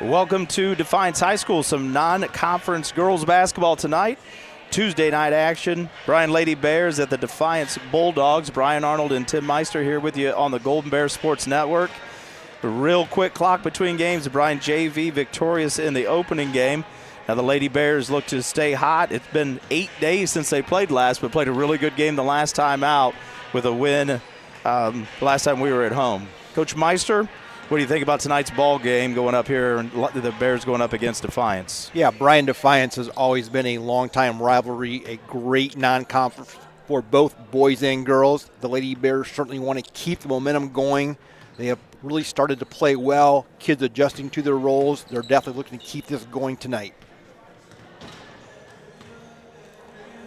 Welcome to Defiance High School. Some non-conference girls basketball tonight. Tuesday night action. Bryan Lady Bears at the Defiance Bulldogs. Brian Arnold and Tim Meister here with you on the Golden Bears Sports Network. A real quick clock between games. The Bryan JV victorious in the opening game. Now the Lady Bears look to stay hot. It's been 8 days since they played last, but played a really good game the last time out with a win last time we were at home. Coach Meister, what do you think about tonight's ball game going up here and the Bears going up against Defiance? Yeah, Bryan Defiance has always been a long-time rivalry, a great non-conference for both boys and girls. The Lady Bears certainly want to keep the momentum going. They have really started to play well, kids adjusting to their roles. They're definitely looking to keep this going tonight.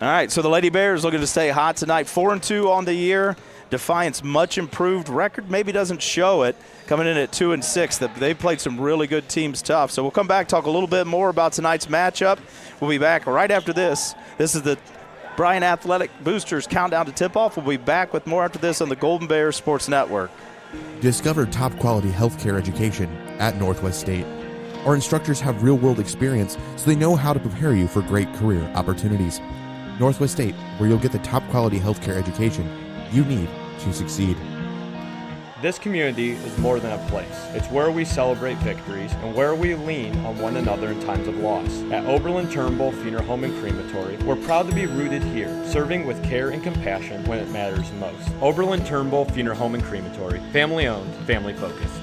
All right, so the Lady Bears looking to stay hot tonight, 4-2 on the year. Defiance much improved record, maybe doesn't show it, coming in at 2-6. They've played some really good teams tough. So we'll come back, talk a little bit more about tonight's matchup. We'll be back right after this. This is the Bryan Athletic Boosters countdown to tip-off. We'll be back with more after this on the Golden Bears Sports Network. Discover top-quality healthcare education at Northwest State. Our instructors have real-world experience, so they know how to prepare you for great career opportunities. Northwest State, where you'll get the top-quality healthcare education you need to succeed. This community is more than a place. It's where we celebrate victories and where we lean on one another in times of loss. At Oberlin-Turnbull Funeral Home and Crematory, we're proud to be rooted here, serving with care and compassion when it matters most. Oberlin-Turnbull Funeral Home and Crematory, family owned, family focused.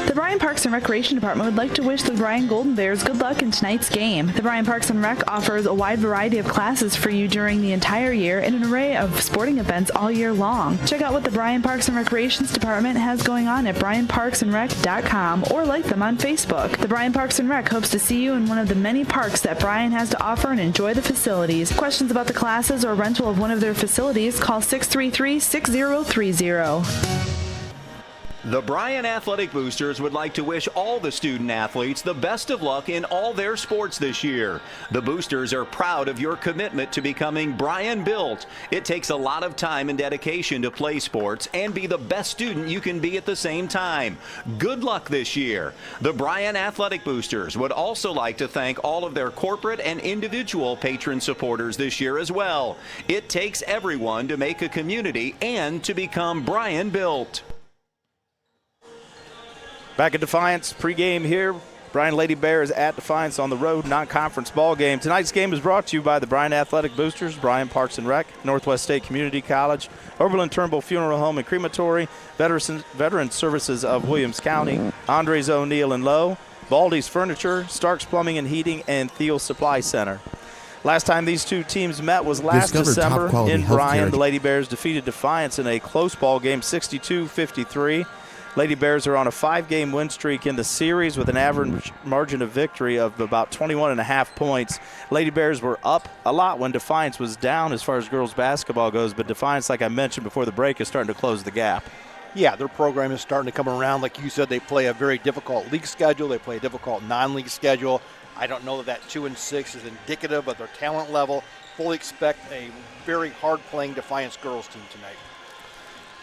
The Bryan Parks and Recreation Department would like to wish the Bryan Golden Bears good luck in tonight's game. The Bryan Parks and Rec offers a wide variety of classes for you during the entire year and an array of sporting events all year long. Check out what the Bryan Parks and Recreations Department has going on at bryanparksandrec.com or like them on Facebook. The Bryan Parks and Rec hopes to see you in one of the many parks that Bryan has to offer and enjoy the facilities. Questions about the classes or rental of one of their facilities, call 633-6030. The Bryan Athletic Boosters would like to wish all the student athletes the best of luck in all their sports this year. The Boosters are proud of your commitment to becoming Bryan built. It takes a lot of time and dedication to play sports and be the best student you can be at the same time. Good luck this year. The Bryan Athletic Boosters would also like to thank all of their corporate and individual patron supporters this year as well. It takes everyone to make a community and to become Bryan built. Back at Defiance, pregame here. Bryan Lady Bears at Defiance on the road, non-conference ball game. Tonight's game is brought to you by the Bryan Athletic Boosters, Bryan Parks and Rec, Northwest State Community College, Oberlin-Turnbull Funeral Home and Crematory, Veteran Services of Williams County, Andres O'Neill and Lowe, Baldy's Furniture, Stark's Plumbing and Heating, and Thiel Supply Center. Last time these two teams met was last December in Bryan. The Lady Bears defeated Defiance in a close ball game, 62-53. Lady Bears are on a 5-game win streak in the series with an average margin of victory of about 21.5 points. Lady Bears were up a lot when Defiance was down as far as girls basketball goes, but Defiance, like I mentioned before the break, is starting to close the gap. Yeah, their program is starting to come around. Like you said, they play a very difficult league schedule. They play a difficult non-league schedule. I don't know that 2-6 is indicative of their talent level. Fully expect a very hard-playing Defiance girls team tonight.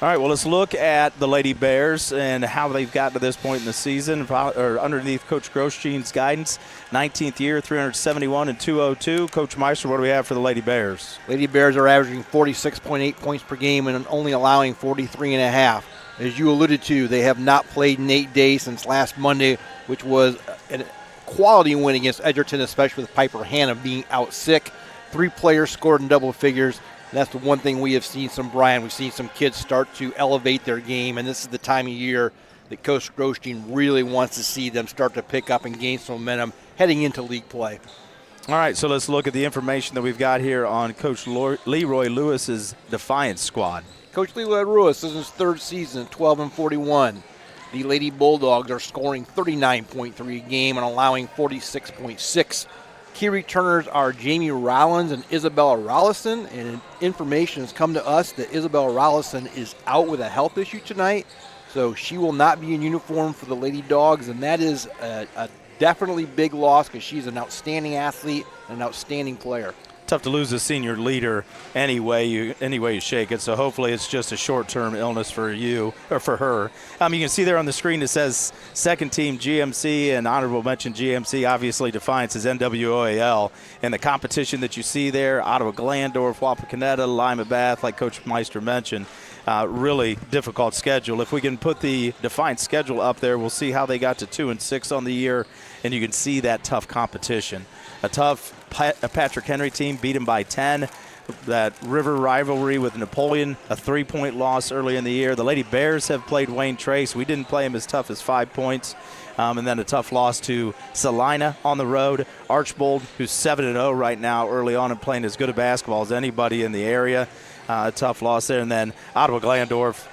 All right, well, let's look at the Lady Bears and how they've gotten to this point in the season. Or underneath Coach Grosjean's guidance, 19th year, 371 and 202. Coach Meister, what do we have for the Lady Bears? Lady Bears are averaging 46.8 points per game and only allowing 43.5. As you alluded to, they have not played in 8 days since last Monday, which was a quality win against Edgerton, especially with Piper Hannah being out sick. 3 players scored in double figures. And that's the one thing we have seen from Bryan. We've seen some kids start to elevate their game, and this is the time of year that Coach Grosjean really wants to see them start to pick up and gain some momentum heading into league play. All right, so let's look at the information that we've got here on Coach Leroy Lewis's Defiance squad. Coach Leroy Lewis is in his 3rd season at 12-41. The Lady Bulldogs are scoring 39.3 a game and allowing 46.6. Key returners are Jamie Rollins and Isabella Rollison, and information has come to us that Isabella Rollison is out with a health issue tonight, so she will not be in uniform for the Lady Dogs, and that is a definitely big loss because she's an outstanding athlete and an outstanding player. tough to lose a senior leader any way you shake it. So hopefully it's just a short-term illness for you or for her. You can see there on the screen it says second team GMC, and honorable mention GMC. Obviously Defiance is NWOAL, and the competition that you see there, Ottawa Glandorf, Wapakoneta, Lima Bath, like Coach Meister mentioned. Really difficult schedule. If we can put the Defiance schedule up there, we'll see how they got to 2-6 on the year, and you can see that tough competition. A tough Patrick Henry team beat him by 10. That river rivalry with Napoleon, a 3-point loss early in the year. The Lady Bears have played Wayne Trace. We didn't play him as tough as 5 points. And then a tough loss to Salina on the road. Archbold, who's 7-0 right now early on and playing as good a basketball as anybody in the area. A tough loss there. And then Ottawa Glandorf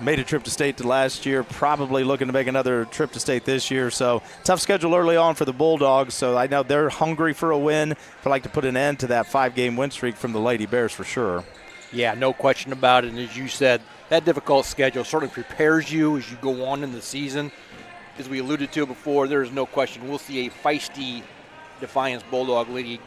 made a trip to state to last year, probably looking to make another trip to state this year. So tough schedule early on for the Bulldogs. So I know they're hungry for a win. They'd like to put an end to that 5-game win streak from the Lady Bears for sure. Yeah, no question about it. And as you said, that difficult schedule certainly prepares you as you go on in the season. As we alluded to before, there is no question we'll see a feisty Defiance Bulldog Lady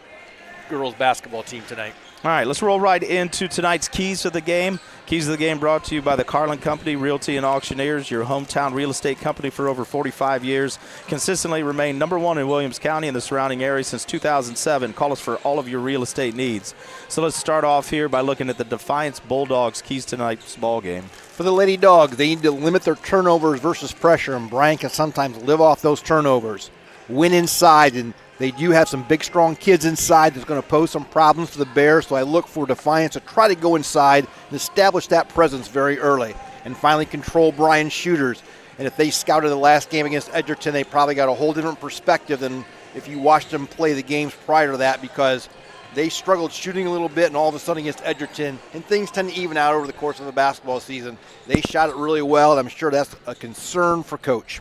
girls basketball team tonight. All right, let's roll right into tonight's Keys to the Game. Keys to the Game brought to you by the Carlin Company Realty and Auctioneers, your hometown real estate company for over 45 years. Consistently remain #1 in Williams County and the surrounding area since 2007. Call us for all of your real estate needs. So let's start off here by looking at the Defiance Bulldogs Keys to tonight's ball game. For the Lady Dogs, they need to limit their turnovers versus pressure, and Bryan can sometimes live off those turnovers. Win inside, and they do have some big, strong kids inside that's going to pose some problems for the Bears, so I look for Defiance to try to go inside and establish that presence very early and finally control Bryan's shooters. And if they scouted the last game against Edgerton, they probably got a whole different perspective than if you watched them play the games prior to that, because they struggled shooting a little bit, and all of a sudden against Edgerton, and things tend to even out over the course of the basketball season. They shot it really well, and I'm sure that's a concern for Coach.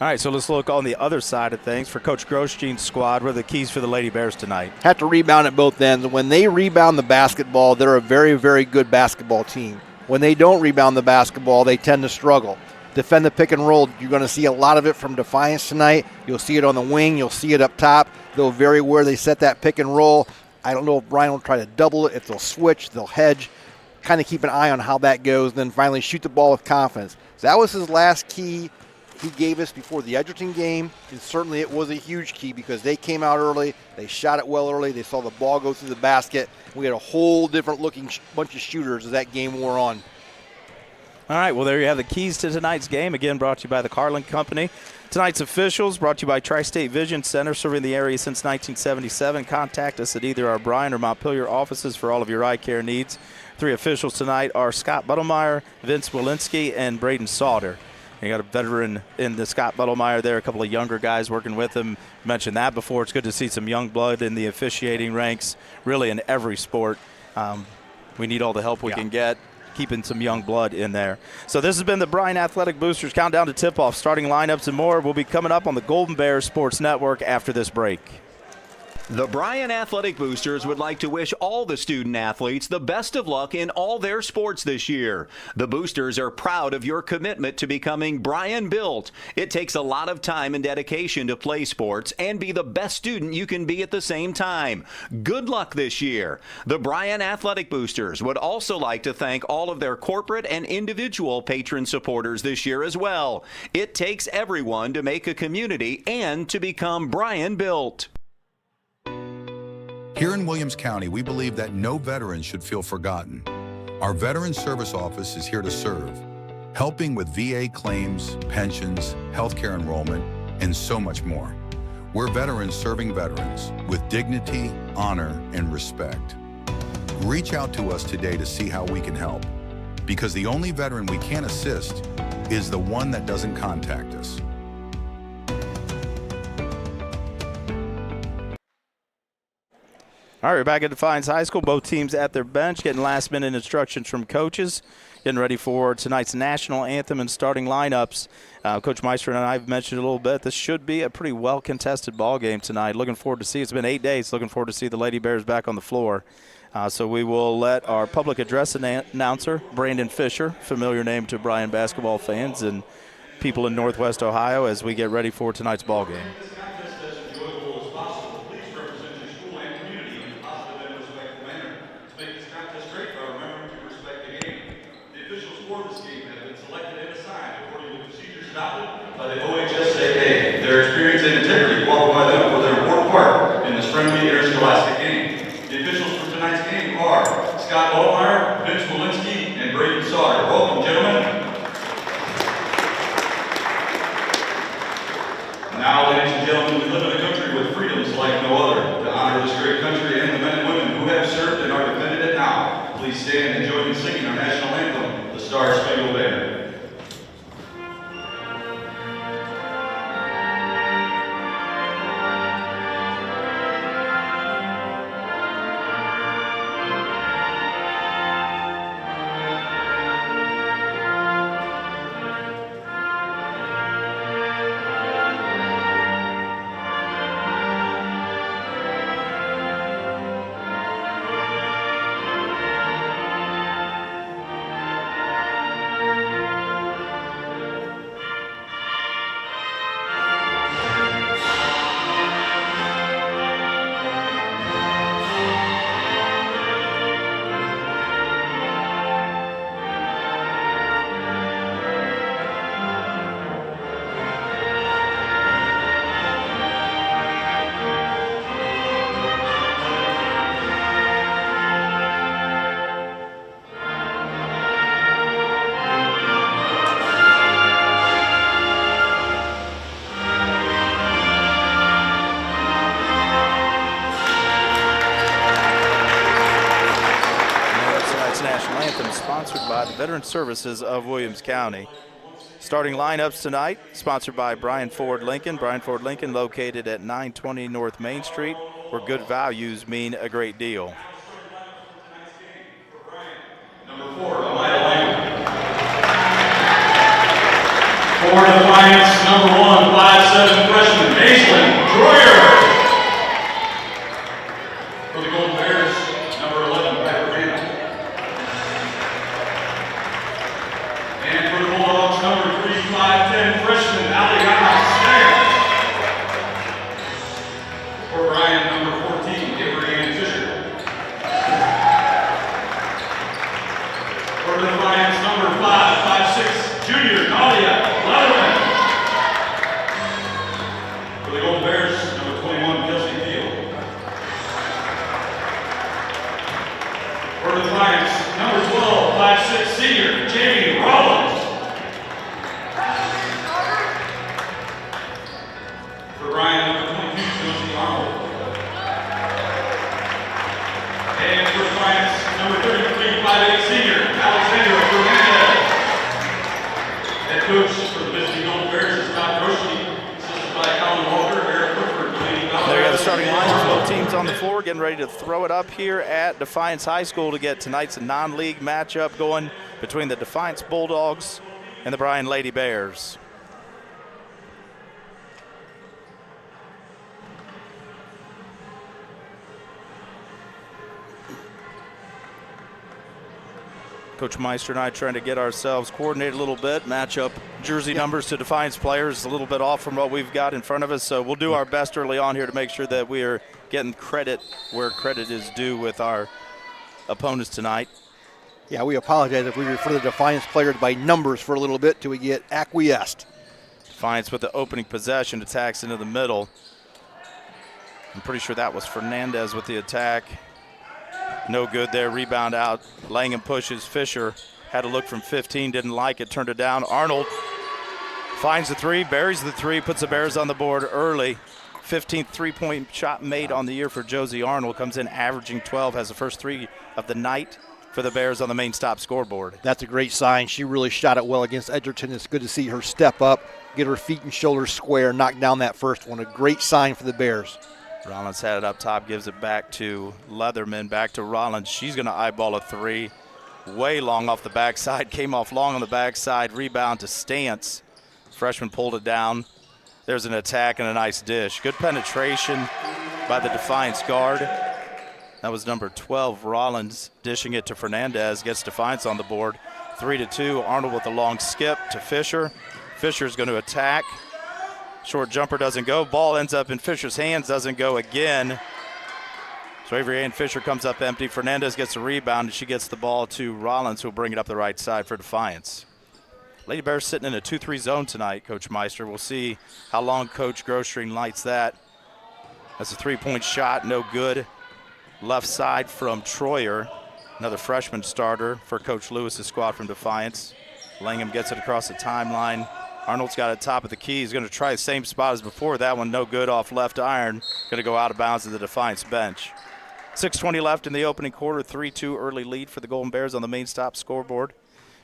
All right, so let's look on the other side of things for Coach Grosjean's squad. What are the keys for the Lady Bears tonight? Have to rebound at both ends. When they rebound the basketball, they're a very, very good basketball team. When they don't rebound the basketball, they tend to struggle. Defend the pick and roll. You're going to see a lot of it from Defiance tonight. You'll see it on the wing. You'll see it up top. They'll vary where they set that pick and roll. I don't know if Bryan will try to double it. If they'll switch, they'll hedge. Kind of keep an eye on how that goes, and then finally shoot the ball with confidence. So that was his last key he gave us before the Edgerton game, and certainly it was a huge key because they came out early, they shot it well early, they saw the ball go through the basket. We had a whole different looking bunch of shooters as that game wore on. All right, well, there you have the keys to tonight's game. Again, brought to you by the Carlin Company. Tonight's officials brought to you by Tri-State Vision Center, serving the area since 1977. Contact us at either our Bryan or Montpelier offices for all of your eye care needs. 3 officials tonight are Scott Buttlemeyer, Vince Walensky, and Braden Sauter. You got a veteran in the Scott Buttlemeyer there, a couple of younger guys working with him. Mentioned that before. It's good to see some young blood in the officiating ranks, really in every sport. We need all the help we can get, keeping some young blood in there. So this has been the Bryan Athletic Boosters Countdown to Tip-Off. Starting lineups and more will be coming up on the Golden Bears Sports Network after this break. The Bryan Athletic Boosters would like to wish all the student athletes the best of luck in all their sports this year. The Boosters are proud of your commitment to becoming Bryan Built. It takes a lot of time and dedication to play sports and be the best student you can be at the same time. Good luck this year. The Bryan Athletic Boosters would also like to thank all of their corporate and individual patron supporters this year as well. It takes everyone to make a community and to become Bryan Built. Here in Williams County, we believe that no veteran should feel forgotten. Our Veteran Service Office is here to serve, helping with VA claims, pensions, healthcare enrollment, and so much more. We're veterans serving veterans with dignity, honor, and respect. Reach out to us today to see how we can help, because the only veteran we can assist is the one that doesn't contact us. All right, we're back at Defiance High School. Both teams at their bench, getting last-minute instructions from coaches, getting ready for tonight's national anthem and starting lineups. Coach Meister and I have mentioned a little bit. This should be a pretty well-contested ball game tonight. Looking forward to see. It's been 8 days. Looking forward to see the Lady Bears back on the floor. So we will let our public address announcer, Brandon Fisher, familiar name to Bryan basketball fans and people in Northwest Ohio, as we get ready for tonight's ball game. Scott Altmeyer, Vince Walensky, and Braden Sauter. Welcome, gentlemen. Now, ladies and gentlemen, we live in a country with freedoms like no other. To honor this great country and the men and women who have served and are defending it now, please stand and join in singing our national anthem, the Star Spangled Banner. Sponsored by the Veteran Services of Williams County. Starting lineups tonight, sponsored by Bryan Ford Lincoln. Bryan Ford Lincoln, located at 920 North Main Street, where good values mean a great deal. Number 4, Amaya Lang. For Defiance, number 1, 5'7" freshman, Aislinn Troyer. For the Golden Bears, number 11, Piper Vanna. And for the Bulldogs, number 3, 5'10" freshman, Aliana Stair. For Bryan, number 14, Avery Ann Fisher. For Defiance, number 5'6", junior, Nadia Leatherman. For the Golden Bears, number 21, Kelsey Field. For Defiance, number 12, 5'6", senior, Jamie Rollins. For Bryan, number 22, Josie Arnold. And for Defiance, number 33, 5'8", senior, Alexandra Fernandez. Head coach for the Michigan Golden Bears is Scott Roshi, assisted by Colin Walker, Eric Clifford, Delaney Ballard. There you go, the starting lineup. Both teams on the floor getting ready to throw it up here at Defiance High School to get tonight's non-league matchup going between the Defiance Bulldogs and the Bryan Lady Bears. Coach Meister and I trying to get ourselves coordinated a little bit, match up jersey numbers to Defiance players a little bit off from what we've got in front of us. So we'll do our best early on here to make sure that we are getting credit where credit is due with our opponents tonight. Yeah, we apologize if we refer to the Defiance players by numbers for a little bit till we get acquiesced. Defiance with the opening possession, attacks into the middle. I'm pretty sure that was Fernandez with the attack. No good there, rebound out. Langham pushes, Fisher had a look from 15, didn't like it, turned it down. Arnold finds the three, buries the three, puts the Bears on the board early. 15th three-point shot made on the year for Josie Arnold. Comes in averaging 12, has the first three of the night for the Bears on the main stop scoreboard. That's a great sign. She really shot it well against Edgerton. It's good to see her step up, get her feet and shoulders square, knock down that first one. A great sign for the Bears. Rollins had it up top, gives it back to Leatherman, back to Rollins. She's going to eyeball a three. Way long off the backside, came off long on the backside, rebound to Stance. Freshman pulled it down. There's an attack and a nice dish. Good penetration by the Defiance guard. That was number 12, Rollins, dishing it to Fernandez, gets Defiance on the board. 3-2, Arnold with a long skip to Fisher. Fisher's going to attack. Short jumper doesn't go. Ball ends up in Fisher's hands, doesn't go again. So Avery Ann Fisher comes up empty. Fernandez gets a rebound, and she gets the ball to Rollins, who will bring it up the right side for Defiance. Lady Bears sitting in a 2-3 zone tonight, Coach Meister. We'll see how long Coach Grosstring lights that. That's a three-point shot, no good. Left side from Troyer. Another freshman starter for Coach Lewis's squad from Defiance. Langham gets it across the timeline. Arnold's got it top of the key. He's going to try the same spot as before. That one no good off left iron. Going to go out of bounds to the Defiance bench. 6:20 left in the opening quarter. 3-2 early lead for the Golden Bears on the Main Stop scoreboard.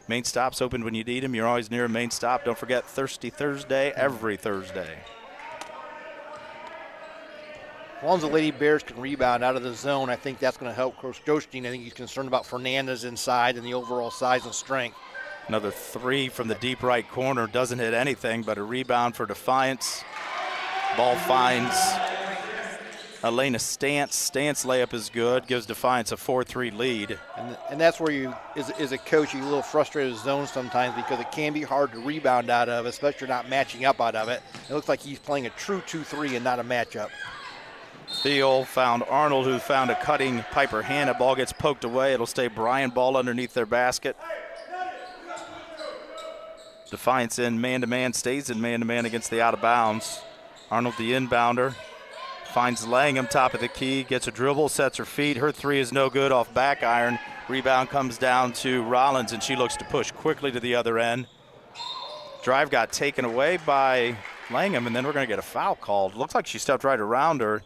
Main Stop's open when you need them. You're always near a Main Stop. Don't forget Thirsty Thursday every Thursday. As long as the Lady Bears can rebound out of the zone, I think that's going to help Coach Josteen. I think he's concerned about Fernandez inside and the overall size and strength. Another three from the deep right corner. Doesn't hit anything, but a rebound for Defiance. Ball finds Elena Stance. Stance layup is good. Gives Defiance a 4-3 lead. And that's where you, as a coach, you get a little frustrated with zone sometimes because it can be hard to rebound out of, especially if you're not matching up out of it. It looks like he's playing a true 2-3 and not a matchup. Thiel found Arnold, who found a cutting Piper Hanna. Ball gets poked away. It'll stay Bryan ball underneath their basket. Defiance in man-to-man, stays in man-to-man against the out-of-bounds. Arnold, the inbounder, finds Langham top of the key, gets a dribble, sets her feet. Her three is no good off back iron. Rebound comes down to Rollins, and she looks to push quickly to the other end. Drive got taken away by Langham, and then we're going to get a foul called. Looks like she stepped right around her.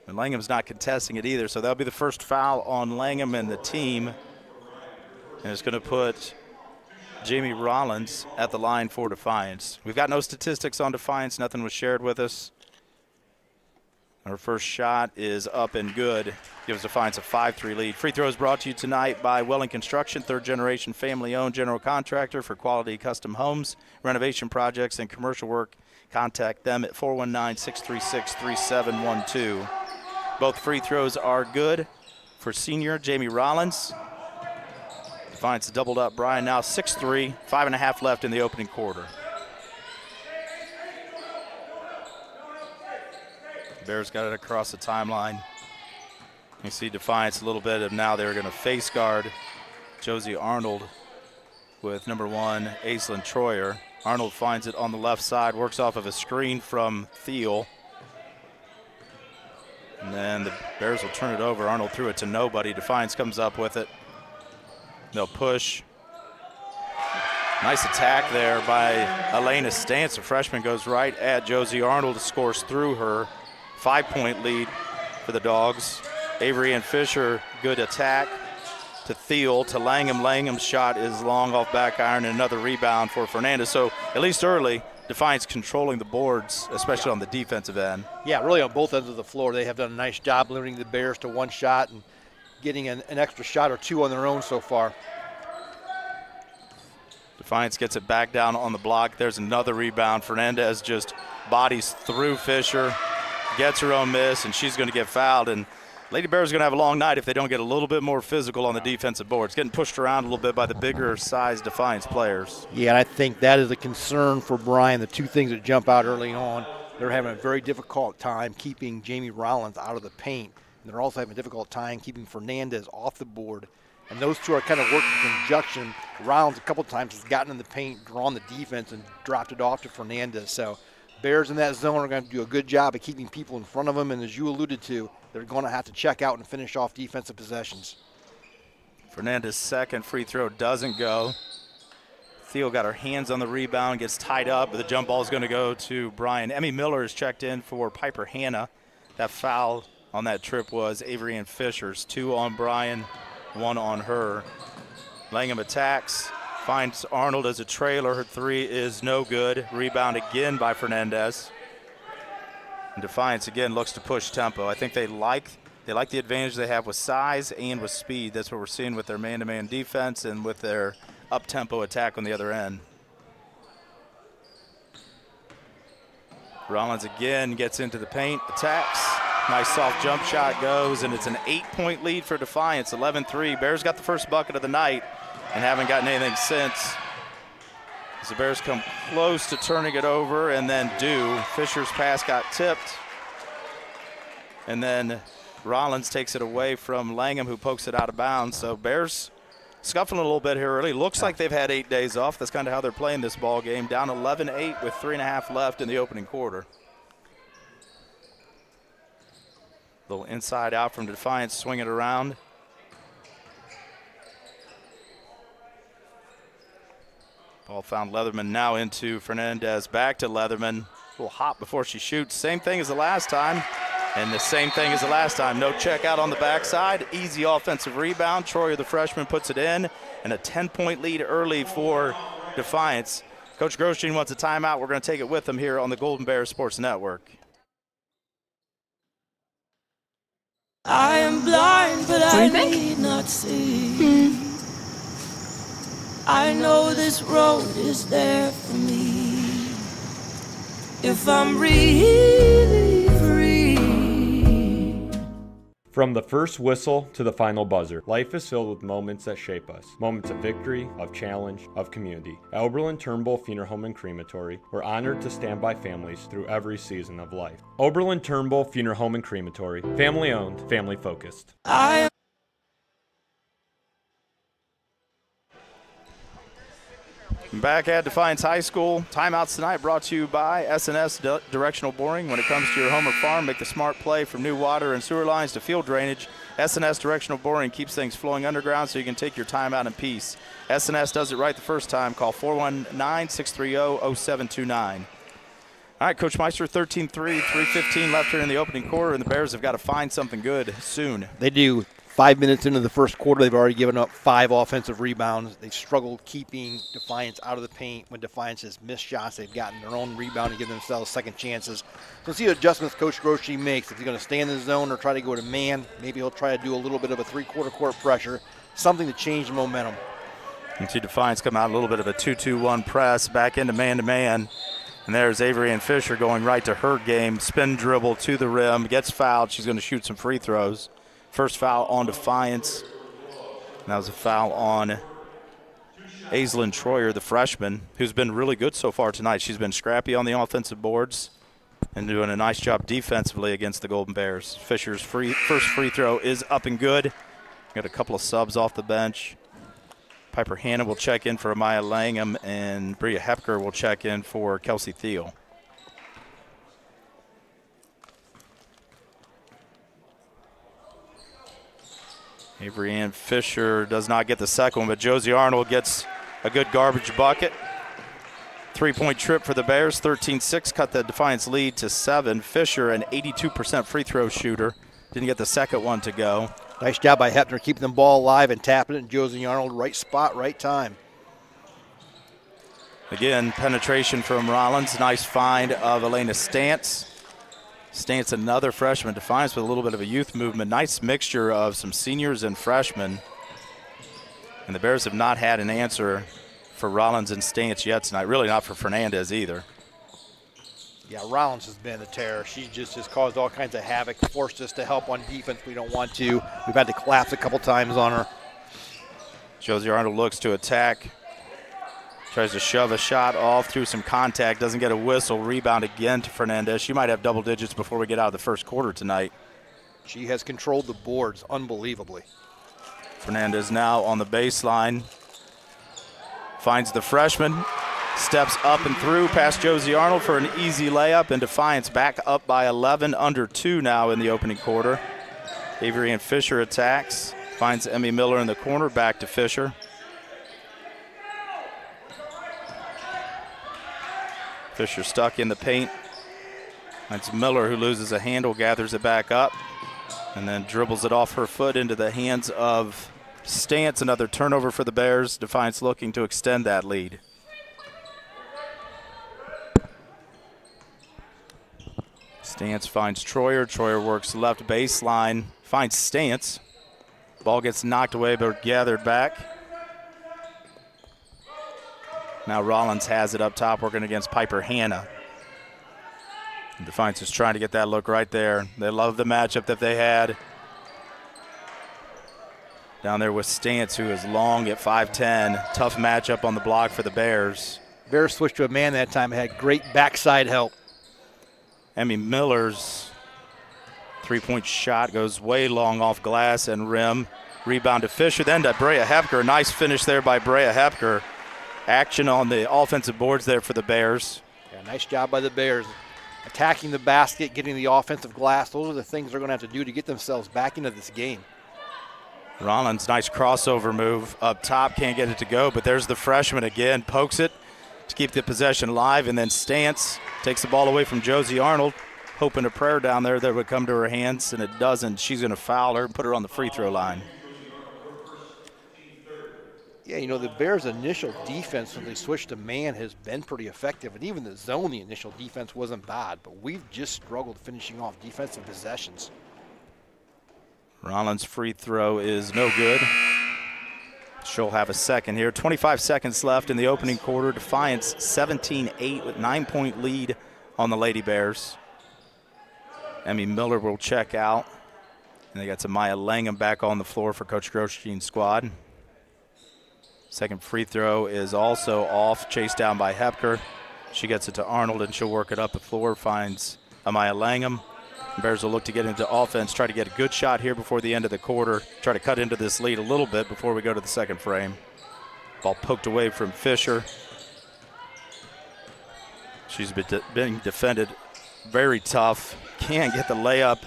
And Langham's not contesting it either, so that'll be the first foul on Langham and the team. And it's going to put Jamie Rollins at the line for Defiance. We've got no statistics on Defiance. Nothing was shared with us. Our first shot is up and good. Gives Defiance a 5-3 lead. Free throws brought to you tonight by Welling Construction, third-generation family-owned general contractor for quality custom homes, renovation projects, and commercial work. Contact them at 419-636-3712. Both free throws are good for senior Jamie Rollins. Defiance doubled up Bryan now 6-3, 5.5 left in the opening quarter. Bears got it across the timeline. You see Defiance a little bit of now they're going to face guard Josie Arnold with number 1, Aislinn Troyer. Arnold finds it on the left side, works off of a screen from Thiel. And then the Bears will turn it over. Arnold threw it to nobody. Defiance comes up with it. They'll push. Nice attack there by Elena Stance. The freshman goes right at Josie Arnold, scores through her. 5-point lead for the Dogs. Avery and Fisher, good attack to Thiel, to Langham. Langham's shot is long off back iron, and another rebound for Fernandez. So at least early, Defiance controlling the boards, especially on the defensive end. Yeah, really on both ends of the floor. They have done a nice job limiting the Bears to one shot and getting an extra shot or two on their own so far. Defiance gets it back down on the block. There's another rebound. Fernandez just bodies through Fisher, gets her own miss, and she's going to get fouled. And Lady Bears are going to have a long night if they don't get a little bit more physical on the defensive boards. Getting pushed around a little bit by the bigger size Defiance players. Yeah, and I think that is a concern for Bryan. The two things that jump out early on, they're having a very difficult time keeping Jamie Rollins out of the paint. And they're also having a difficult time keeping Fernandez off the board. And those two are kind of working in conjunction. Rollins a couple times has gotten in the paint, drawn the defense, and dropped it off to Fernandez. So Bears in that zone are going to do a good job of keeping people in front of them. And as you alluded to, they're going to have to check out and finish off defensive possessions. Fernandez's second free throw doesn't go. Thiel got her hands on the rebound, gets tied up, but the jump ball is going to go to Bryan. Emmy Miller is checked in for Piper Hanna. That foul on that trip was Avery and Fisher's. 2 on Bryan, 1 on her. Langham attacks, finds Arnold as a trailer. Her 3 is no good. Rebound again by Fernandez. And Defiance again looks to push tempo. I think they like the advantage they have with size and with speed. That's what we're seeing with their man-to-man defense and with their up-tempo attack on the other end. Rollins again gets into the paint, attacks. Nice soft jump shot goes, and it's an 8-point lead for Defiance, 11-3. Bears got the first bucket of the night and haven't gotten anything since. As the Bears come close to turning it over and then do. Fisher's pass got tipped. And then Rollins takes it away from Langham, who pokes it out of bounds. So Bears scuffling a little bit here early. Looks like they've had 8 days off. That's kind of how they're playing this ball game. Down 11-8 with 3.5 left in the opening quarter. Little inside out from Defiance, swing it around. Ball found Leatherman, now into Fernandez, back to Leatherman. A little hop before she shoots. Same thing as the last time. And the same thing as the last time. No check out on the backside. Easy offensive rebound. Troyer, the freshman, puts it in. And a 10-point lead early for Defiance. Coach Grosjean wants a timeout. We're going to take it with him here on the Golden Bears Sports Network. I am blind, but I need not see. I know this road is there for me. If I'm really free. From the first whistle to the final buzzer, life is filled with moments that shape us. Moments of victory, of challenge, of community. At Oberlin-Turnbull Funeral Home and Crematory, we're honored to stand by families through every season of life. Oberlin-Turnbull Funeral Home and Crematory. Family owned, family focused. Back at Defiance High School, timeouts tonight brought to you by SNS Directional Boring. When it comes to your home or farm, make the smart play from new water and sewer lines to field drainage. SNS Directional Boring keeps things flowing underground so you can take your time out in peace. SNS does it right the first time. Call 419-630-0729. All right, Coach Meister, 13-3, 3:15 left here in the opening quarter, and the Bears have got to find something good soon. They do. 5 minutes into the first quarter, they've already given up 5 offensive rebounds. They've struggled keeping Defiance out of the paint. When Defiance has missed shots, they've gotten their own rebound and given themselves second chances. So see what adjustments Coach Grosjean makes. If he's going to stay in the zone or try to go to man, maybe he'll try to do a little bit of a three-quarter court pressure, something to change the momentum. You see Defiance come out a little bit of a 2-2-1 press, back into man-to-man. And there's Avery Ann Fisher going right to her game. Spin dribble to the rim, gets fouled. She's going to shoot some free throws. First foul on Defiance. And that was a foul on Aislinn Troyer, the freshman, who's been really good so far tonight. She's been scrappy on the offensive boards and doing a nice job defensively against the Golden Bears. Fisher's first free throw is up and good. Got a couple of subs off the bench. Piper Hanna will check in for Amaya Langham, and Bria Hepker will check in for Kelsey Thiel. Avery Ann Fisher does not get the second one, but Josie Arnold gets a good garbage bucket. 3-point trip for the Bears, 13-6, cut the Defiance lead to 7. Fisher, an 82% free throw shooter, didn't get the second one to go. Nice job by Hepner keeping the ball alive and tapping it. And Josie Arnold, right spot, right time. Again, penetration from Rollins. Nice find of Elena Stantz. Stantz, another freshman. Defiance with a little bit of a youth movement. Nice mixture of some seniors and freshmen. And the Bears have not had an answer for Rollins and Stantz yet tonight. Really not for Fernandez either. Yeah, Rollins has been a terror. She just has caused all kinds of havoc, forced us to help on defense. We don't want to. We've had to collapse a couple times on her. Josie Arnold looks to attack. Tries to shove a shot off through some contact. Doesn't get a whistle. Rebound again to Fernandez. She might have double digits before we get out of the first quarter tonight. She has controlled the boards unbelievably. Fernandez now on the baseline. Finds the freshman. Steps up and through past Josie Arnold for an easy layup, and Defiance back up by 11, under 2 now in the opening quarter. Avery Ann Fisher attacks. Finds Emmy Miller in the corner. Back to Fisher. Fisher stuck in the paint. That's Miller who loses a handle, gathers it back up, and then dribbles it off her foot into the hands of Stantz. Another turnover for the Bears. Defiance looking to extend that lead. Stantz finds Troyer. Troyer works left baseline, finds Stantz. Ball gets knocked away but gathered back. Now Rollins has it up top, working against Piper Hanna. Defiance is trying to get that look right there. They love the matchup that they had. Down there with Stantz, who is long at 5'10". Tough matchup on the block for the Bears. Bears switched to a man that time, had great backside help. Emmy Miller's three-point shot goes way long off glass and rim. Rebound to Fisher, then to Brea Hepker. Nice finish there by Brea Hepker. Action on the offensive boards there for the Bears. Yeah, nice job by the Bears. Attacking the basket, getting the offensive glass. Those are the things they're going to have to do to get themselves back into this game. Rollins, nice crossover move up top. Can't get it to go, but there's the freshman again. Pokes it, to keep the possession alive, and then Stance takes the ball away from Josie Arnold, hoping a prayer down there that would come to her hands, and it doesn't. She's going to foul her and put her on the free throw line. Yeah, the Bears' initial defense when they switched to man has been pretty effective. And even the zone, the initial defense wasn't bad. But we've just struggled finishing off defensive possessions. Rollins' free throw is no good. She'll have a second here. 25 seconds left in the opening quarter. Defiance 17-8 with 9-point lead on the Lady Bears. Emmy Miller will check out. And they got Amaya Langham back on the floor for Coach Grosjean's squad. Second free throw is also off, chased down by Hepker. She gets it to Arnold, and she'll work it up the floor, finds Amaya Langham. Bears will look to get into offense, try to get a good shot here before the end of the quarter, try to cut into this lead a little bit before we go to the second frame. Ball poked away from Fisher. She's being defended very tough. Can't get the layup.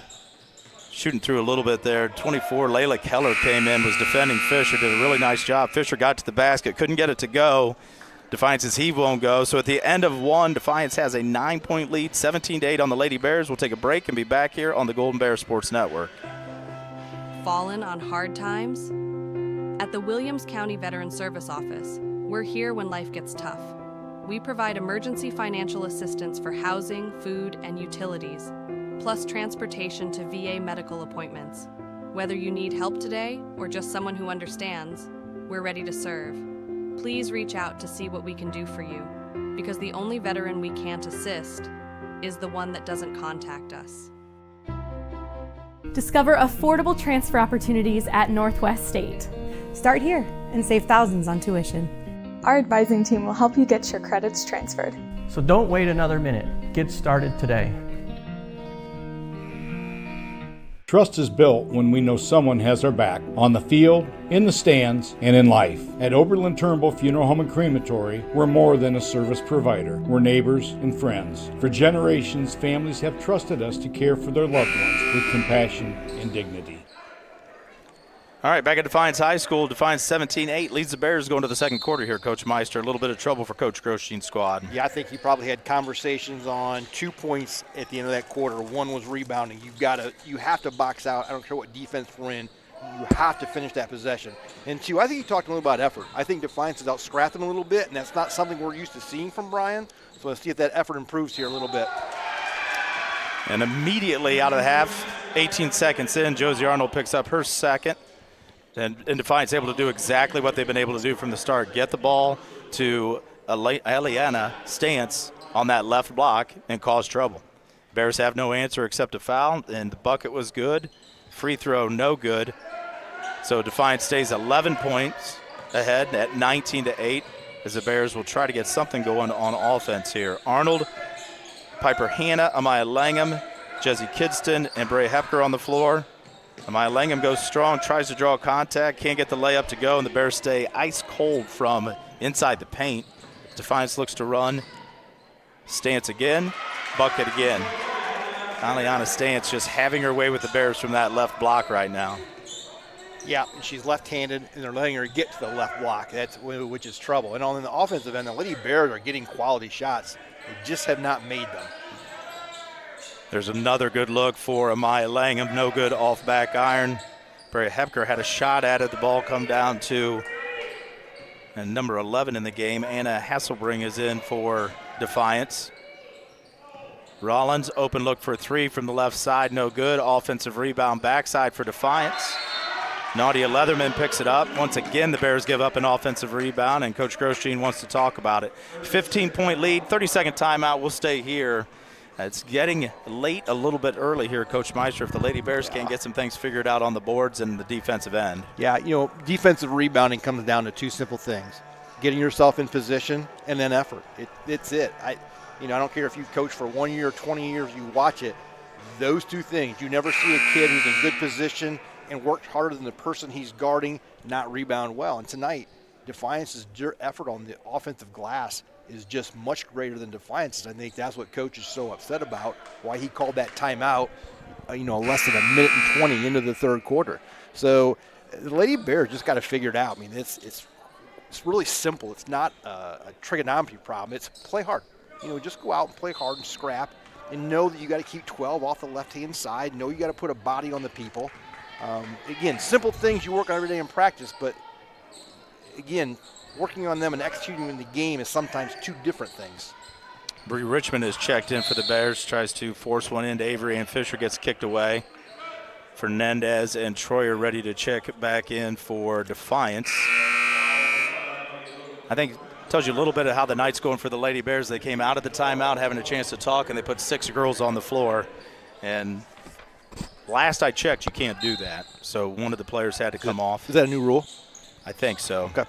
Shooting through a little bit there. 24, Layla Keller came in, was defending Fisher, did a really nice job. Fisher got to the basket, couldn't get it to go. Defiance's heave won't go. So at the end of one, Defiance has a 9-point lead, 17-8 on the Lady Bears. We'll take a break and be back here on the Golden Bear Sports Network. Fallen on hard times? At the Williams County Veteran Service Office, we're here when life gets tough. We provide emergency financial assistance for housing, food, and utilities, plus transportation to VA medical appointments. Whether you need help today or just someone who understands, we're ready to serve. Please reach out to see what we can do for you, because the only veteran we can't assist is the one that doesn't contact us. Discover affordable transfer opportunities at Northwest State. Start here and save thousands on tuition. Our advising team will help you get your credits transferred. So don't wait another minute. Get started today. Trust is built when we know someone has our back, on the field, in the stands, and in life. At Oberlin-Turnbull Funeral Home and Crematory, we're more than a service provider. We're neighbors and friends. For generations, families have trusted us to care for their loved ones with compassion and dignity. All right, back at Defiance High School, Defiance 17-8 leads the Bears going to the second quarter here, Coach Meister. A little bit of trouble for Coach Grosjean's squad. Yeah, I think he probably had conversations on 2 points at the end of that quarter. One was rebounding. You have to box out. I don't care what defense we're in. You have to finish that possession. And two, I think he talked a little about effort. I think Defiance is out scrapping a little bit, and that's not something we're used to seeing from Bryan. So let's see if that effort improves here a little bit. And immediately out of the half, 18 seconds in, Josie Arnold picks up her second. And Defiance able to do exactly what they've been able to do from the start. Get the ball to Eliana Stance on that left block and cause trouble. Bears have no answer except a foul, and the bucket was good. Free throw, no good. So Defiance stays 11 points ahead at 19-8 as the Bears will try to get something going on offense here. Arnold, Piper Hanna, Amaya Langham, Jesse Kidston, and Brea Hepker on the floor. Amaya Langham goes strong, tries to draw contact, can't get the layup to go, and the Bears stay ice cold from inside the paint. Defiance looks to run. Stance again, bucket again. Aliana Stance just having her way with the Bears from that left block right now. Yeah, and she's left-handed, and they're letting her get to the left block, which is trouble. And on the offensive end, the Lady Bears are getting quality shots. They just have not made them. There's another good look for Amaya Langham. No good off back iron. Brea Hepker had a shot at it. The ball come down to and number 11 in the game. Anna Hasselbring is in for Defiance. Rollins, open look for three from the left side. No good. Offensive rebound backside for Defiance. Nadia Leatherman picks it up. Once again, the Bears give up an offensive rebound, and Coach Grosjean wants to talk about it. 15-point lead, 30-second timeout. We'll stay here. It's getting late a little bit early here, Coach Meister, if the Lady Bears can't get some things figured out on the boards and the defensive end. Yeah, defensive rebounding comes down to two simple things: getting yourself in position and then effort. It's it. I don't care if you coach for 1 year or 20 years, you watch it. Those two things. You never see a kid who's in good position and worked harder than the person he's guarding not rebound well. And tonight, Defiance's effort on the offensive glass is just much greater than Defiance's. I think that's what Coach is so upset about, why he called that timeout, less than a minute and 20 into the third quarter. So the Lady Bears just got to figure it out. I mean, it's It's really simple. It's not a trigonometry problem. It's play hard. Just go out and play hard and scrap, and know that you got to keep 12 off the left-hand side. Know you got to put a body on the people. Again, simple things you work on every day in practice, but again, working on them and executing in the game is sometimes two different things. Bree Richmond is checked in for the Bears, tries to force one into Avery, and Fisher gets kicked away. Fernandez and Troy are ready to check back in for Defiance. I think it tells you a little bit of how the night's going for the Lady Bears. They came out of the timeout having a chance to talk, and they put 6 girls on the floor. And last I checked, you can't do that. So one of the players had to come off. Is that a new rule? I think so. Okay.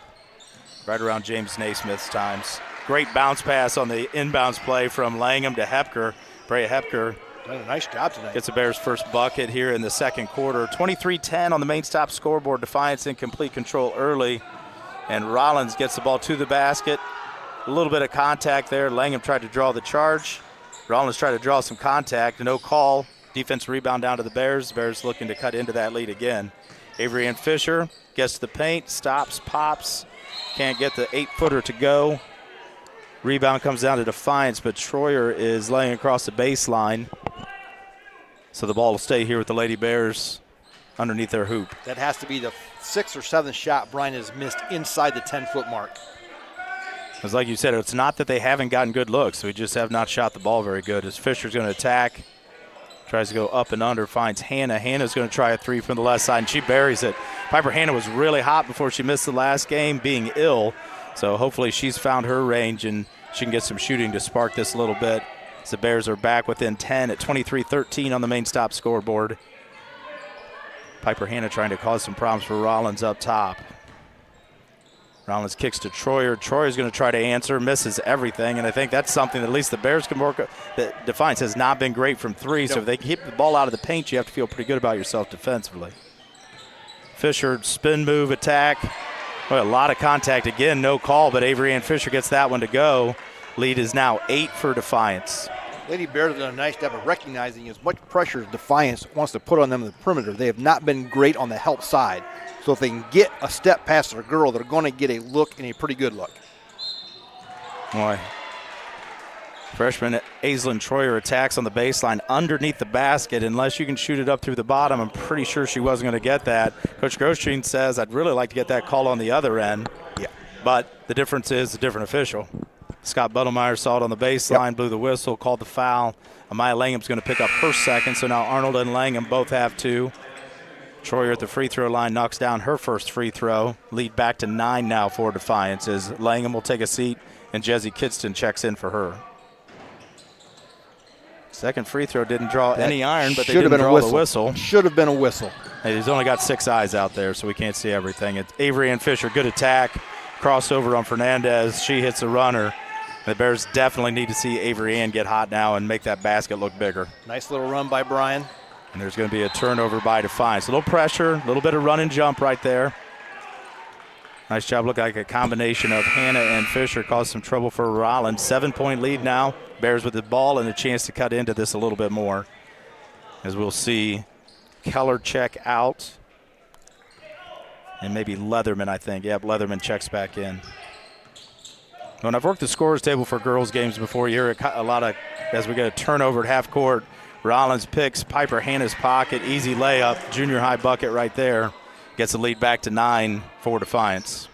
Right around James Naismith's times. Great bounce pass on the inbounds play from Langham to Hepker. Brea Hepker done a nice job tonight. Gets the Bears' first bucket here in the second quarter. 23-10 on the main stop scoreboard. Defiance in complete control early. And Rollins gets the ball to the basket. A little bit of contact there. Langham tried to draw the charge. Rollins tried to draw some contact. No call. Defense rebound down to the Bears. The Bears looking to cut into that lead again. Avery and Fisher gets the paint, stops, pops. Can't get the 8-footer to go. Rebound comes down to Defiance, but Troyer is laying across the baseline. So the ball will stay here with the Lady Bears underneath their hoop. That has to be the 6th or 7th shot Bryan has missed inside the 10-foot mark. Because like you said, it's not that they haven't gotten good looks. We just have not shot the ball very good. As Fisher's going to attack, tries to go up and under, finds Hannah. Hannah's going to try a 3 from the left side, and she buries it. Piper Hannah was really hot before she missed the last game, being ill. So hopefully she's found her range and she can get some shooting to spark this a little bit. As the Bears are back within 10 at 23-13 on the main stop scoreboard. Piper Hannah trying to cause some problems for Rollins up top. Rollins kicks to Troyer. Troyer's going to try to answer, misses everything, and I think that's something that at least the Bears can work. That Defiance has not been great from 3, so if they keep the ball out of the paint, you have to feel pretty good about yourself defensively. Fisher, spin move, attack. Well, a lot of contact again, no call, but Avery Ann Fisher gets that one to go. Lead is now 8 for Defiance. Lady Bears have done a nice job of recognizing as much pressure as Defiance wants to put on them in the perimeter. They have not been great on the help side. So if they can get a step past their girl, they're going to get a look and a pretty good look. Boy. Freshman Aislinn Troyer attacks on the baseline underneath the basket. Unless you can shoot it up through the bottom, I'm pretty sure she wasn't going to get that. Coach Grosjean says, I'd really like to get that call on the other end. Yeah. But the difference is a different official. Scott Buttlemeyer saw it on the baseline, blew the whistle, called the foul. Amaya Langham's going to pick up her second, so now Arnold and Langham both have 2. Troyer at the free throw line knocks down her first free throw. Lead back to 9 now for Defiance as Langham will take a seat and Jesse Kidston checks in for her. Second free throw didn't draw any iron, but they didn't draw the whistle. Should have been a whistle. Hey, he's only got 6 eyes out there, so we can't see everything. It's Avery and Fisher, good attack. Crossover on Fernandez. She hits a runner. The Bears definitely need to see Avery Ann get hot now and make that basket look bigger. Nice little run by Bryan. And there's going to be a turnover by Defiance. A little pressure, a little bit of run and jump right there. Nice job. Looked like a combination of Hannah and Fisher caused some trouble for Rollins. 7-point lead now. Bears with the ball and a chance to cut into this a little bit more. As we'll see Keller check out. And maybe Leatherman, I think. Yep, Leatherman checks back in. When I've worked the scorers table for girls games before, you hear a lot of, as we get a turnover at half court, Rollins picks Piper Hannah's pocket, easy layup, junior high bucket right there. Gets the lead back to 9 for Defiance.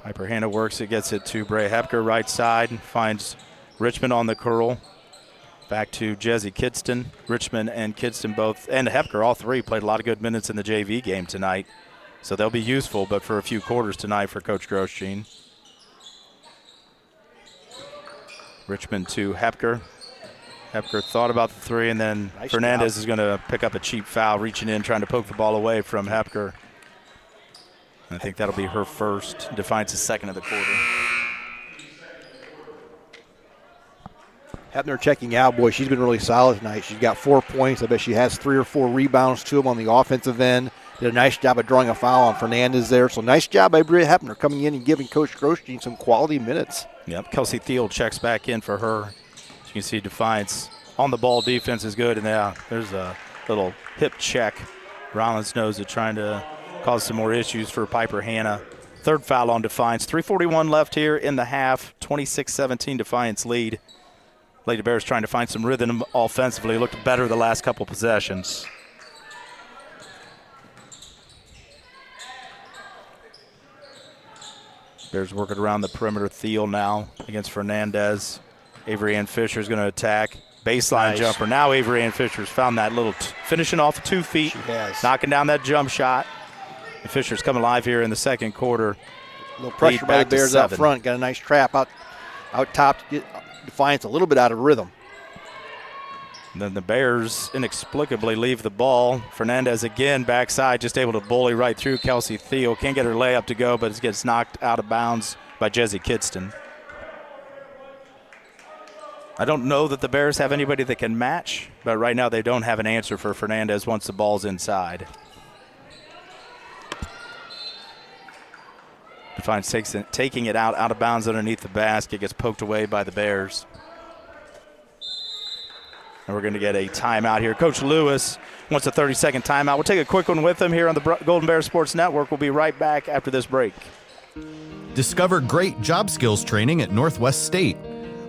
Piper Hannah works it, gets it to Brea Hepker right side, finds Richmond on the curl. Back to Jesse Kidston. Richmond and Kidston both, and Hepker, all 3 played a lot of good minutes in the JV game tonight. So they'll be useful, but for a few quarters tonight for Coach Grosjean. Richmond to Hepker. Hepker thought about the 3, and then nice Fernandez is going to pick up a cheap foul, reaching in, trying to poke the ball away from Hepker. I think that'll be her first. Defiance's second of the quarter. Hebner checking out. Boy, she's been really solid tonight. She's got 4 points. I bet she has 3 or 4 rebounds to them on the offensive end. Did a nice job of drawing a foul on Fernandez there. So nice job by Brea Hepner coming in and giving Coach Grosjean some quality minutes. Yep, Kelsey Thiel checks back in for her. As you can see, Defiance on the ball defense is good. And there's a little hip check Rollins knows it, trying to cause some more issues for Piper Hanna. Third foul on Defiance. 3:41 left here in the half. 26-17 Defiance lead. Lady Bears trying to find some rhythm offensively. Looked better the last couple possessions. Bears working around the perimeter. Thiel now against Fernandez. Avery Ann Fisher is going to attack. Baseline jumper. Now Avery Ann Fisher's found that little finishing off 2 feet. She has. Knocking down that jump shot. And Fisher's coming alive here in the second quarter. A little pressure by the Bears out front. Got a nice trap out top to get Defiance a little bit out of rhythm. And then the Bears inexplicably leave the ball. Fernandez again backside, just able to bully right through Kelsey Thiel. Can't get her layup to go, but it gets knocked out of bounds by Jesse Kidston. I don't know that the Bears have anybody that can match, but right now they don't have an answer for Fernandez once the ball's inside. Defiance taking it out of bounds underneath the basket, gets poked away by the Bears. And we're going to get a timeout here. Coach Lewis wants a 30-second timeout. We'll take a quick one with him here on the Golden Bear Sports Network. We'll be right back after this break. Discover great job skills training at Northwest State.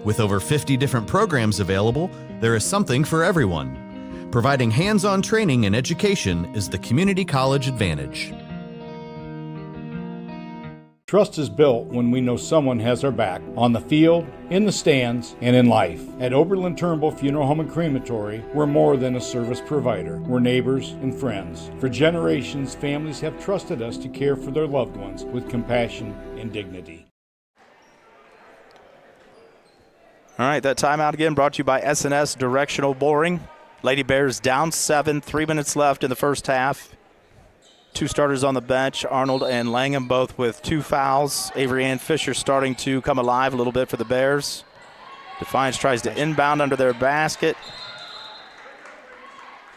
With over 50 different programs available, there is something for everyone. Providing hands-on training and education is the community college advantage. Trust is built when we know someone has our back, on the field, in the stands, and in life. At Oberlin-Turnbull Funeral Home and Crematory, we're more than a service provider. We're neighbors and friends. For generations, families have trusted us to care for their loved ones with compassion and dignity. All right, that timeout again brought to you by S&S Directional Boring. Lady Bears down 7, 3 minutes left in the first half. 2 starters on the bench, Arnold and Langham both with 2 fouls. Avery Ann Fisher starting to come alive a little bit for the Bears. Defiance tries to inbound under their basket.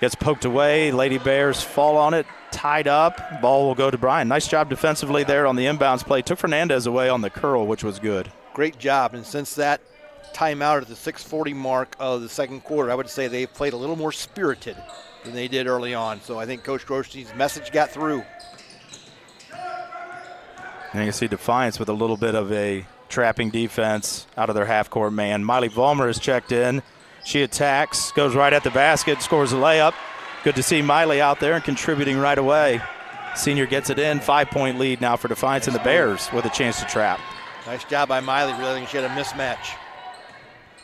Gets poked away. Lady Bears fall on it, tied up. Ball will go to Bryan. Nice job defensively there on the inbounds play. Took Fernandez away on the curl, which was good. Great job, and since that timeout at the 6:40 mark of the second quarter, I would say they've played a little more spirited than they did early on. So I think Coach Groshte's message got through. And you can see Defiance with a little bit of a trapping defense out of their half-court man. Miley Vollmer is checked in. She attacks, goes right at the basket, scores a layup. Good to see Miley out there and contributing right away. Senior gets it in. 5-point lead now for Defiance and the Bears with a chance to trap. Nice job by Miley. Really, she had a mismatch.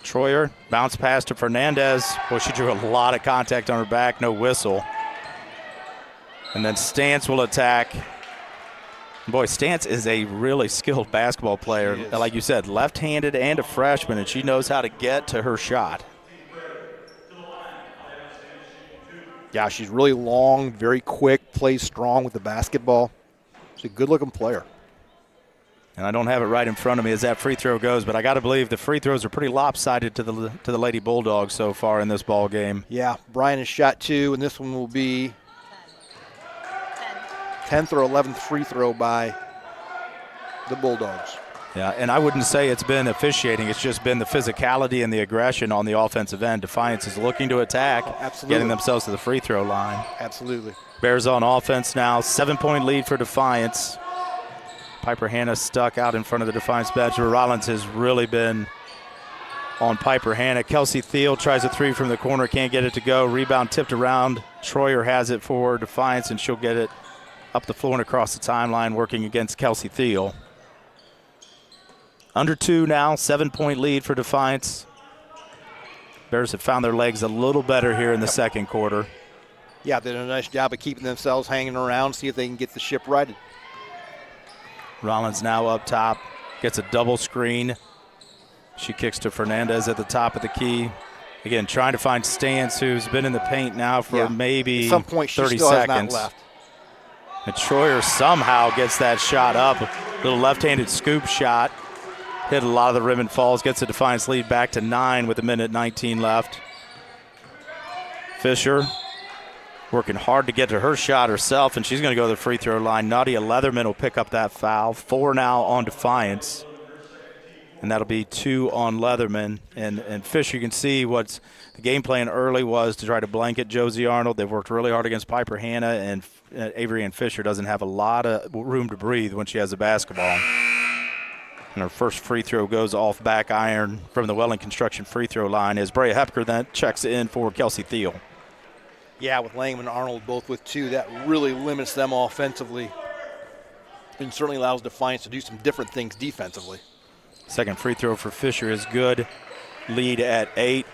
Troyer, bounce pass to Fernandez. Boy, she drew a lot of contact on her back, no whistle. And then Stantz will attack. Boy, Stantz is a really skilled basketball player. Like you said, left-handed and a freshman, and she knows how to get to her shot. Yeah, she's really long, very quick, plays strong with the basketball. She's a good-looking player. And I don't have it right in front of me as that free throw goes, but I got to believe the free throws are pretty lopsided to the Lady Bulldogs so far in this ball game. Yeah, Bryan has shot 2, and this one will be 10th or 11th free throw by the Bulldogs. Yeah, and I wouldn't say it's been officiating. It's just been the physicality and the aggression on the offensive end. Defiance is looking to attack, getting themselves to the free throw line. Absolutely. Bears on offense now, 7-point lead for Defiance. Piper Hanna stuck out in front of the Defiance bench. Rollins has really been on Piper Hanna. Kelsey Thiel tries a 3 from the corner, can't get it to go. Rebound tipped around. Troyer has it for Defiance, and she'll get it up the floor and across the timeline, working against Kelsey Thiel. Under 2 now, 7-point lead for Defiance. Bears have found their legs a little better here in the second quarter. Yeah, they did a nice job of keeping themselves hanging around, see if they can get the ship righted. Rollins now up top, gets a double screen. She kicks to Fernandez at the top of the key. Again, trying to find Stantz, who's been in the paint now for maybe 30 seconds. At some point, she still has not left. And Troyer somehow gets that shot up. Little left-handed scoop shot. Hit a lot of the rim and falls. Gets the Defiance lead back to 9 with 1:19 left. Fisher working hard to get to her shot herself, and she's going to go to the free throw line. Nadia Leatherman will pick up that foul. 4 now on Defiance. and that'll be 2 on Leatherman. And Fisher, you can see what's the game plan early was to try to blanket Josie Arnold. They've worked really hard against Piper Hanna, and Avery Ann Fisher doesn't have a lot of room to breathe when she has the basketball. And her first free throw goes off back iron from the Welling Construction free throw line as Brea Hepker then checks in for Kelsey Thiel. Yeah, with Langham and Arnold both with 2, that really limits them offensively and certainly allows Defiance to do some different things defensively. Second free throw for Fisher is good. Lead at 8.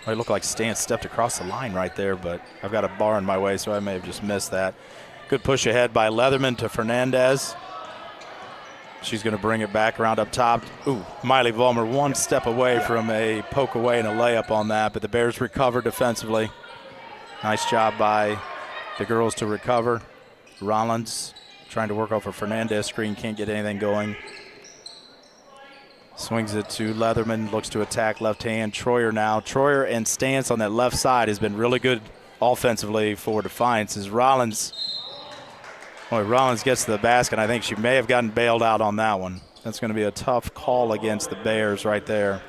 It looked like Stan stepped across the line right there, but I've got a bar in my way, so I may have just missed that. Good push ahead by Leatherman to Fernandez. She's going to bring it back around up top. Ooh, Miley Vollmer 1 step away from a poke away and a layup on that, but the Bears recover defensively. Nice job by the girls to recover. Rollins trying to work off a Fernandez screen, can't get anything going. Swings it to Leatherman, looks to attack left hand. Troyer now. Troyer and Stance on that left side has been really good offensively for Defiance as Rollins gets to the basket. I think she may have gotten bailed out on that one. That's going to be a tough call against the Bears right there.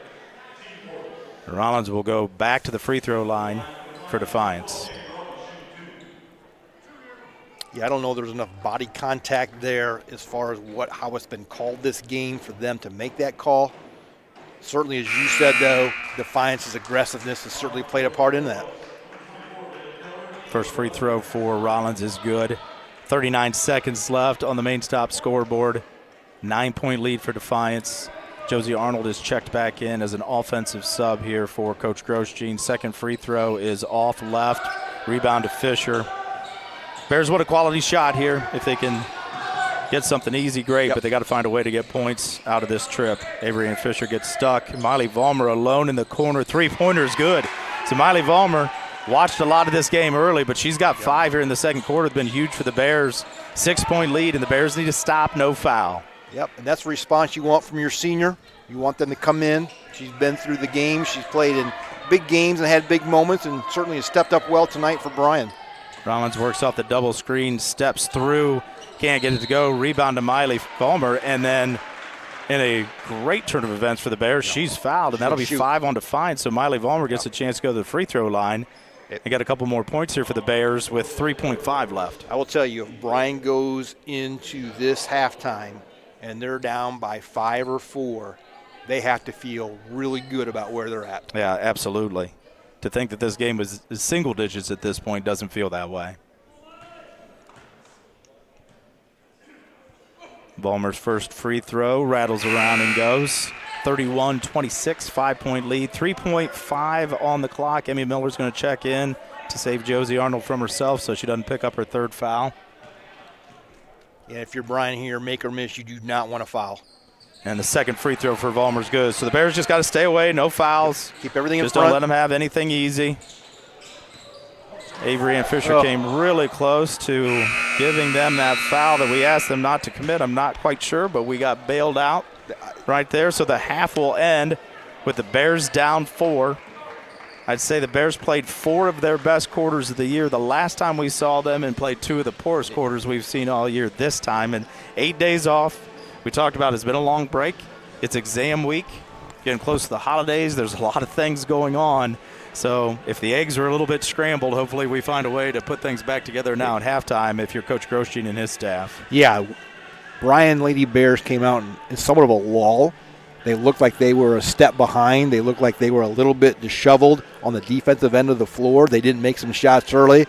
Rollins will go back to the free throw line for Defiance. Yeah, I don't know there's enough body contact there as far as how it's been called this game for them to make that call. Certainly, as you said, though, Defiance's aggressiveness has certainly played a part in that. First free throw for Rollins is good. 39 seconds left on the main stop scoreboard. 9-point lead for Defiance. Josie Arnold is checked back in as an offensive sub here for Coach Grosjean. Second free throw is off left. Rebound to Fisher. Bears want a quality shot here. If they can get something easy, great, but they got to find a way to get points out of this trip. Avery and Fisher get stuck. Miley Vollmer alone in the corner. Three-pointer is good. So Miley Vollmer watched a lot of this game early, but she's got 5 here in the second quarter. It's been huge for the Bears. 6-point lead, and the Bears need to stop, no foul. Yep, and that's the response you want from your senior. You want them to come in. She's been through the game. She's played in big games and had big moments, and certainly has stepped up well tonight for Bryan. Rollins works off the double screen, steps through, can't get it to go. Rebound to Miley Vollmer, and then in a great turn of events for the Bears, she's fouled, and that'll be 5 on Defiance. So Miley Vollmer gets a chance to go to the free throw line. And got a couple more points here for the Bears with 3.5 left. I will tell you, if Bryan goes into this halftime and they're down by 5 or 4, they have to feel really good about where they're at. Yeah, absolutely. To think that this game was single digits at this point doesn't feel that way. Vollmer's first free throw rattles around and goes. 31-26, 5-point lead. 3.5 on the clock. Emmy Miller's going to check in to save Josie Arnold from herself so she doesn't pick up her 3rd foul. Yeah, if you're Bryan here, make or miss, you do not want to foul. And the second free throw for Vollmer's good. So the Bears just got to stay away, no fouls. Keep everything just in front. Don't let them have anything easy. Avery and Fisher came really close to giving them that foul that we asked them not to commit. I'm not quite sure, but we got bailed out right there. So the half will end with the Bears down 4. I'd say the Bears played 4 of their best quarters of the year the last time we saw them, and played 2 of the poorest quarters we've seen all year this time. And 8 days off. We talked about it's been a long break. It's exam week. Getting close to the holidays. There's a lot of things going on. So if the eggs are a little bit scrambled, hopefully we find a way to put things back together now at halftime if you're Coach Grosjean and his staff. Yeah, Bryan Lady Bears came out in somewhat of a lull. They looked like they were a step behind. They looked like they were a little bit disheveled on the defensive end of the floor. They didn't make some shots early.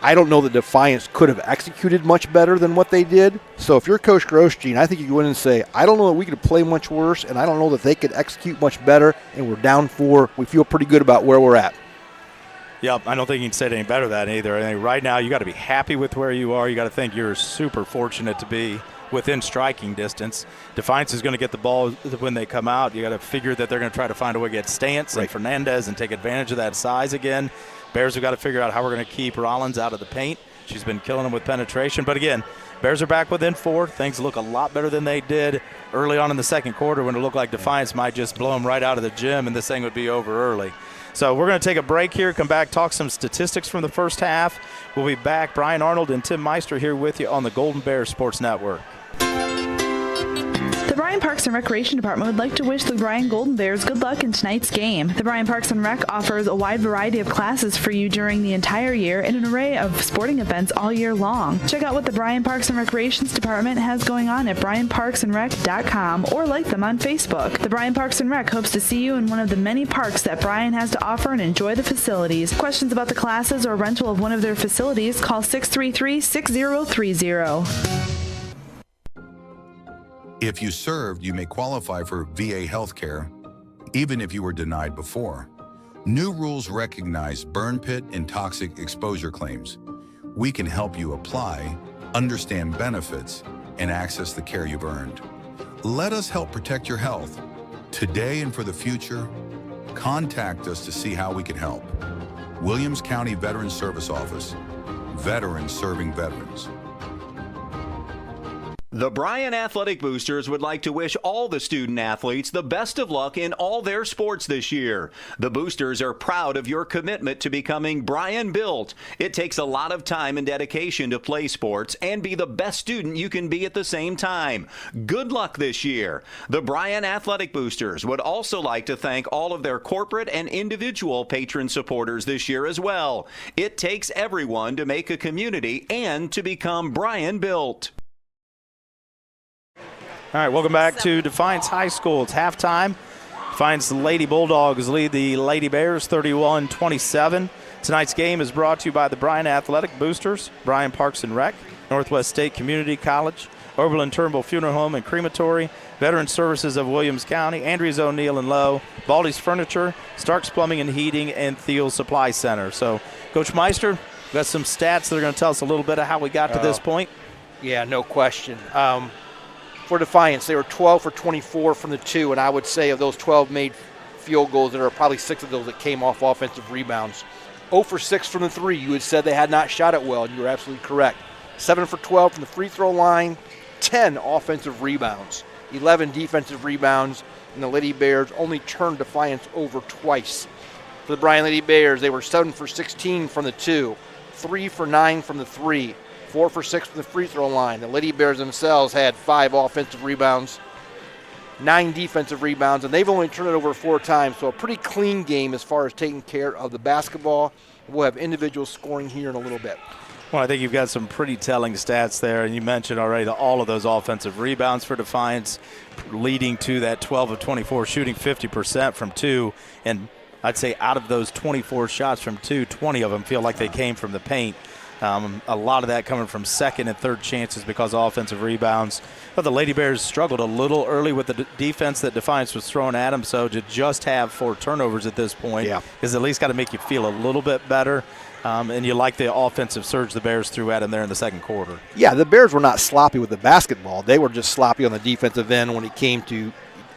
I don't know that Defiance could have executed much better than what they did. So if you're Coach Grosjean, I think you go in and say, I don't know that we could play much worse, and I don't know that they could execute much better, and we're down 4. We feel pretty good about where we're at. Yep, I don't think you can say it any better than that either. I think right now you got to be happy with where you are. You got to think you're super fortunate to be within striking distance. Defiance is going to get the ball when they come out. You got to figure that they're going to try to find a way to get Stance and Fernandez and take advantage of that size again. Bears have got to figure out how we're going to keep Rollins out of the paint. She's been killing them with penetration. But again, Bears are back within 4. Things look a lot better than they did early on in the second quarter when it looked like Defiance might just blow them right out of the gym and this thing would be over early. So we're going to take a break here, come back, talk some statistics from the first half. We'll be back. Brian Arnold and Tim Meister here with you on the Golden Bears Sports Network. The Bryan Parks and Recreation Department would like to wish the Bryan Golden Bears good luck in tonight's game. The Bryan Parks and Rec offers a wide variety of classes for you during the entire year and an array of sporting events all year long. Check out what the Bryan Parks and Recreations Department has going on at bryanparksandrec.com or like them on Facebook. The Bryan Parks and Rec hopes to see you in one of the many parks that Bryan has to offer and enjoy the facilities. Questions about the classes or rental of one of their facilities, call 633-6030. If you served, you may qualify for VA health care, even if you were denied before. New rules recognize burn pit and toxic exposure claims. We can help you apply, understand benefits, and access the care you've earned. Let us help protect your health. Today and for the future, contact us to see how we can help. Williams County Veterans Service Office. Veterans serving veterans. The Bryan Athletic Boosters would like to wish all the student athletes the best of luck in all their sports this year. The Boosters are proud of your commitment to becoming Bryan built. It takes a lot of time and dedication to play sports and be the best student you can be at the same time. Good luck this year. The Bryan Athletic Boosters would also like to thank all of their corporate and individual patron supporters this year as well. It takes everyone to make a community and to become Bryan built. All right, welcome back to Defiance High School. It's halftime. Defiance Lady Bulldogs lead the Lady Bears 31-27. Tonight's game is brought to you by the Bryan Athletic Boosters, Bryan Parks and Rec, Northwest State Community College, Oberlin-Turnbull Funeral Home and Crematory, Veteran Services of Williams County, Andrews O'Neill and Lowe, Baldy's Furniture, Stark's Plumbing and Heating, and Thiel's Supply Center. So, Coach Meister, we've got some stats that are going to tell us a little bit of how we got to this point. Yeah, no question. For Defiance, they were 12 for 24 from the 2, and I would say of those 12 made field goals, there are probably 6 of those that came off offensive rebounds. 0 for 6 from the 3. You had said they had not shot it well, and you were absolutely correct. 7 for 12 from the free throw line, 10 offensive rebounds, 11 defensive rebounds, and the Lady Bears only turned Defiance over twice. For the Bryan Lady Bears, they were 7 for 16 from the 2, 3 for 9 from the 3, 4 for 6 from the free throw line. The Lady Bears themselves had 5 offensive rebounds, 9 defensive rebounds, and they've only turned it over 4 times. So a pretty clean game as far as taking care of the basketball. We'll have individual scoring here in a little bit. Well, I think you've got some pretty telling stats there, and you mentioned already all of those offensive rebounds for Defiance, leading to that 12 of 24, shooting 50% from 2. And I'd say out of those 24 shots from 2, 20 of them feel like they came from the paint. A lot of that coming from second and third chances because of offensive rebounds. But the Lady Bears struggled a little early with the defense that Defiance was throwing at them, so to just have 4 turnovers at this point is at least got to make you feel a little bit better. And you like the offensive surge the Bears threw at them there in the second quarter. Yeah, the Bears were not sloppy with the basketball. They were just sloppy on the defensive end when it came to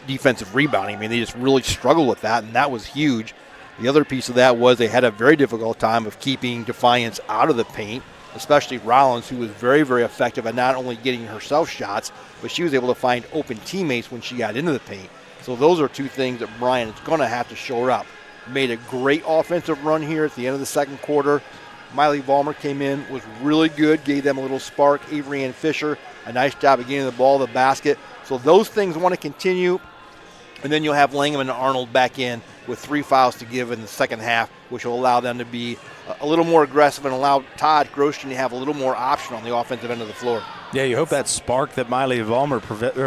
defensive rebounding. I mean, they just really struggled with that, and that was huge. The other piece of that was they had a very difficult time of keeping Defiance out of the paint, especially Rollins, who was very, very effective at not only getting herself shots, but she was able to find open teammates when she got into the paint. So those are 2 things that Bryan is going to have to shore up. Made a great offensive run here at the end of the second quarter. Miley Vollmer came in, was really good, gave them a little spark. Avery Ann Fisher, a nice job of getting the ball to the basket. So those things want to continue. And then you'll have Langham and Arnold back in with 3 fouls to give in the second half, which will allow them to be a little more aggressive and allow Todd Grosjean to have a little more option on the offensive end of the floor. Yeah, you hope that spark that Miley Vollmer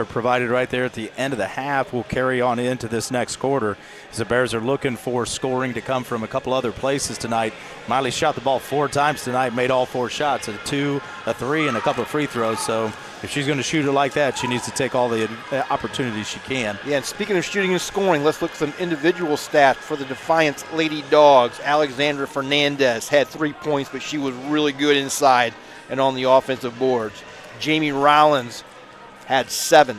provided right there at the end of the half will carry on into this next quarter. As the Bears are looking for scoring to come from a couple other places tonight. Miley shot the ball 4 times tonight, made all 4 shots, a 2, a 3, and a couple of free throws. So if she's going to shoot it like that, she needs to take all the opportunities she can. Yeah, and speaking of shooting and scoring, let's look at some individual stats for the Defiance Lady Dogs. Alexandra Fernandez had 3 points, but she was really good inside and on the offensive boards. Jamie Rollins had 7.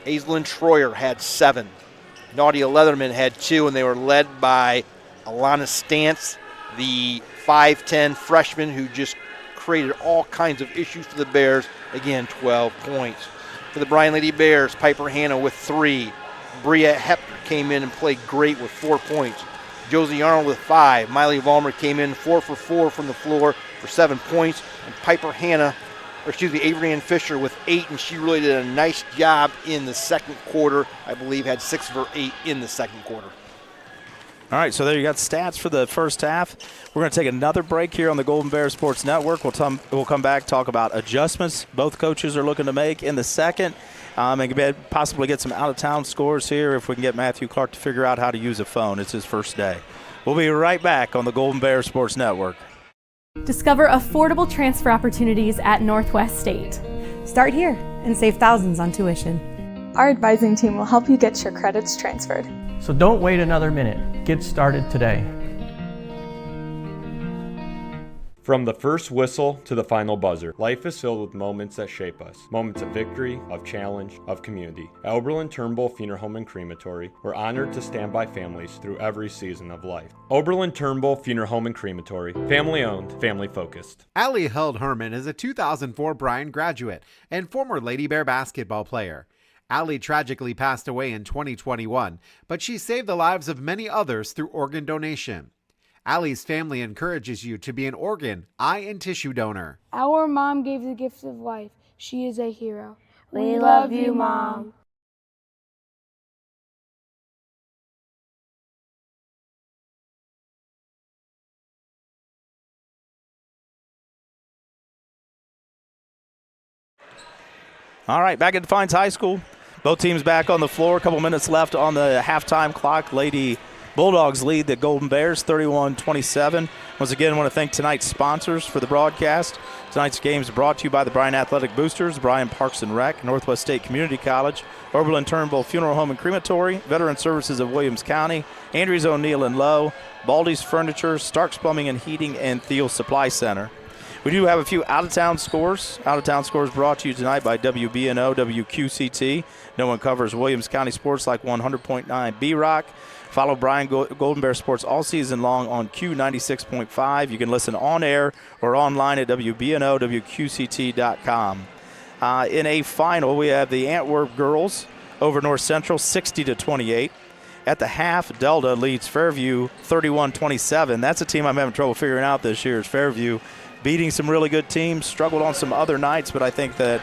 Aislinn Troyer had 7. Nadia Leatherman had 2, and they were led by Alana Stantz, the 5'10 freshman who just created all kinds of issues for the Bears. Again, 12 points. For the Bryan Lady Bears, Piper Hanna with 3. Bria Hepner came in and played great with 4 points. Josie Arnold with 5. Miley Vollmer came in 4 for 4 from the floor for 7 points. And Piper Hanna Avery Ann Fisher with 8, and she really did a nice job in the second quarter. I believe had 6 of her 8 in the second quarter. All right, so there you got stats for the first half. We're going to take another break here on the Golden Bear Sports Network. We'll come back, talk about adjustments both coaches are looking to make in the second, and possibly get some out-of-town scores here if we can get Matthew Clark to figure out how to use a phone. It's his first day. We'll be right back on the Golden Bear Sports Network. Discover affordable transfer opportunities at Northwest State. Start here and save thousands on tuition. Our advising team will help you get your credits transferred. So don't wait another minute. Get started today. From the first whistle to the final buzzer, life is filled with moments that shape us. Moments of victory, of challenge, of community. At Oberlin-Turnbull Funeral Home and Crematory, we're honored to stand by families through every season of life. Oberlin-Turnbull Funeral Home and Crematory, family owned, family focused. Allie Held Herman is a 2004 Bryan graduate and former Lady Bear basketball player. Allie tragically passed away in 2021, but she saved the lives of many others through organ donation. Allie's family encourages you to be an organ, eye, and tissue donor. Our mom gave the gift of life. She is a hero. We love you, Mom. All right, back at Defiance High School. Both teams back on the floor. A couple minutes left on the halftime clock. Lady Bulldogs lead the Golden Bears 31-27. Once again, I want to thank tonight's sponsors for the broadcast. Tonight's game is brought to you by the Bryan Athletic Boosters, Bryan Parks and Rec, Northwest State Community College, Oberlin-Turnbull Funeral Home and Crematory, Veteran Services of Williams County, Andrews O'Neill and Lowe, Baldy's Furniture, Starks Plumbing and Heating, and Thiel Supply Center. We do have a few out-of-town scores. Out-of-town scores brought to you tonight by WBNO, WQCT. No one covers Williams County sports like 100.9 B-Rock. Follow Bryan Golden Bear Sports all season long on Q96.5. You can listen on air or online at WBNO, WQCT.com. In a final, we have the Antwerp girls over North Central, 60-28. At the half, Delta leads Fairview 31-27. That's a team I'm having trouble figuring out this year is Fairview. Beating some really good teams, struggled on some other nights, but I think that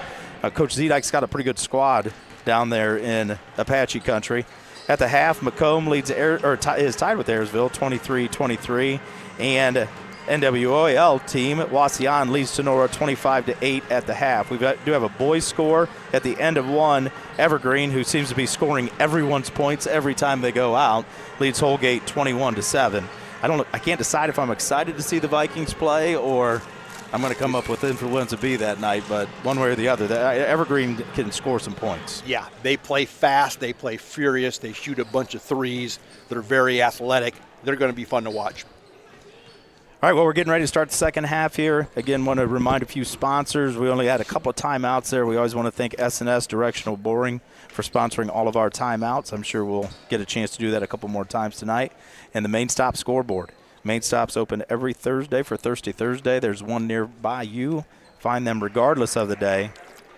Coach Zedek's got a pretty good squad down there in Apache country. At the half, Macomb leads is tied with Ayersville, 23-23, and NWOL team Wasion leads Sonora 25-8 at the half. We do have a boys score at the end of one. Evergreen, who seems to be scoring everyone's points every time they go out, leads Holgate 21-7. I can't decide if I'm excited to see the Vikings play or I'm going to come up with influenza B that night, but one way or the other, Evergreen can score some points. Yeah, they play fast, they play furious, they shoot a bunch of threes. They're very athletic. They're going to be fun to watch. All right, well, we're getting ready to start the second half here. Again, want to remind a few sponsors. We only had a couple of timeouts there. We always want to thank S&S Directional Boring for sponsoring all of our timeouts. I'm sure we'll get a chance to do that a couple more times tonight. And the Main Stop scoreboard. Main Stop's open every Thursday for Thirsty Thursday. There's one nearby you. Find them regardless of the day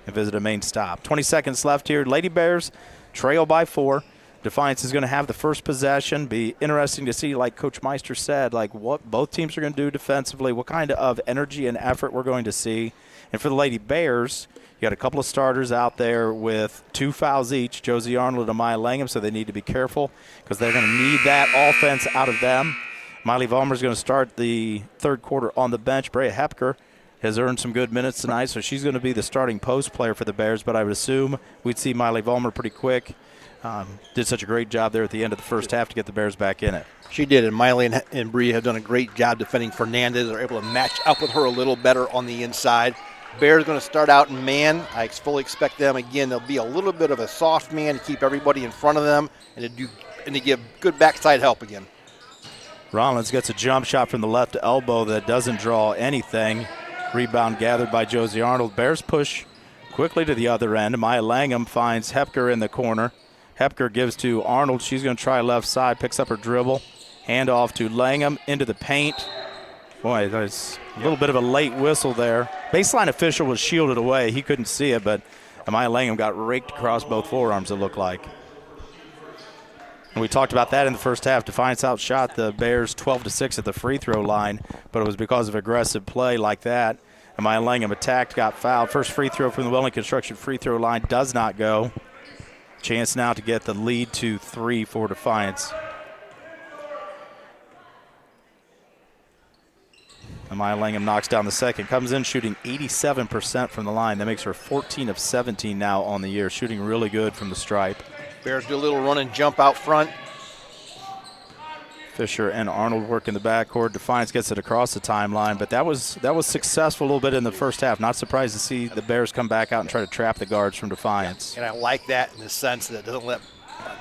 and visit a Main Stop. 20 seconds left here. Lady Bears trail by 4. Defiance is going to have the first possession. Be interesting to see, like Coach Meister said, like what both teams are going to do defensively, what kind of energy and effort we're going to see. And for the Lady Bears, you got a couple of starters out there with 2 fouls each, Josie Arnold and Maya Langham, so they need to be careful because they're going to need that offense out of them. Miley Vollmer is going to start the third quarter on the bench. Brea Hepker has earned some good minutes tonight, so she's going to be the starting post player for the Bears, but I would assume we'd see Miley Vollmer pretty quick. Did such a great job there at the end of the first half to get the Bears back in it. She did, and Miley and Bree have done a great job defending Fernandez. They're able to match up with her a little better on the inside. Bears going to start out in man. I fully expect them, again, they'll be a little bit of a soft man to keep everybody in front of them and to give good backside help again. Rollins gets a jump shot from the left elbow that doesn't draw anything. Rebound gathered by Josie Arnold. Bears push quickly to the other end. Maya Langham finds Hepker in the corner. Hepker gives to Arnold. She's going to try left side, picks up her dribble. Hand off to Langham into the paint. Boy, there's a little bit of a late whistle there. Baseline official was shielded away. He couldn't see it, but Maya Langham got raked across both forearms, it looked like. And we talked about that in the first half. Defiance outshot the Bears 12-6 at the free throw line, but it was because of aggressive play like that Amaya Langham attacked, got fouled. First free throw from the Welling Construction free throw line does not go. Chance now to get the lead to 3 for Defiance. Amaya Langham knocks down the second. Comes in shooting 87% from the line. That makes her 14 of 17 now on the year. Shooting really good from the stripe. Bears do a little run and jump out front. Fisher and Arnold work in the backcourt. Defiance gets it across the timeline, but that was successful a little bit in the first half. Not surprised to see the Bears come back out and try to trap the guards from Defiance. And I like that in the sense that it doesn't let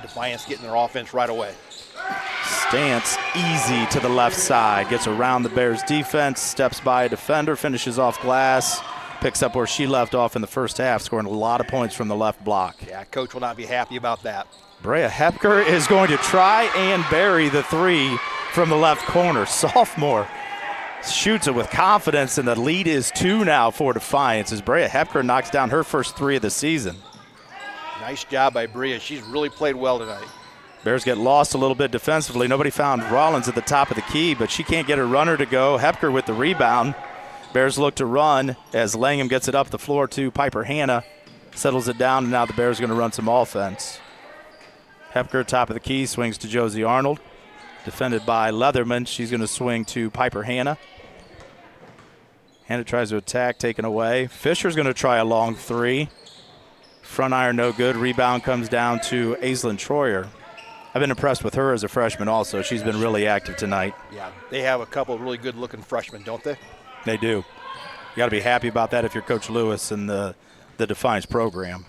Defiance get in their offense right away. Stance easy to the left side. Gets around the Bears defense, steps by a defender, finishes off glass, picks up where she left off in the first half, scoring a lot of points from the left block. Yeah, coach will not be happy about that. Brea Hepker is going to try and bury the 3 from the left corner. Sophomore shoots it with confidence, and the lead is 2 now for Defiance as Brea Hepker knocks down her first 3 of the season. Nice job by Brea. She's really played well tonight. Bears get lost a little bit defensively. Nobody found Rollins at the top of the key, but she can't get her runner to go. Hepker with the rebound. Bears look to run as Langham gets it up the floor to Piper Hanna. Settles it down, and now the Bears are going to run some offense. Hepker, top of the key, swings to Josie Arnold. Defended by Leatherman. She's going to swing to Piper Hanna. Hanna tries to attack, taken away. Fisher's going to try a long 3. Front iron no good. Rebound comes down to Aislinn Troyer. I've been impressed with her as a freshman also. She's been really active tonight. Yeah, they have a couple of really good-looking freshmen, don't they? They do. You got to be happy about that if you're Coach Lewis and the Defiance program.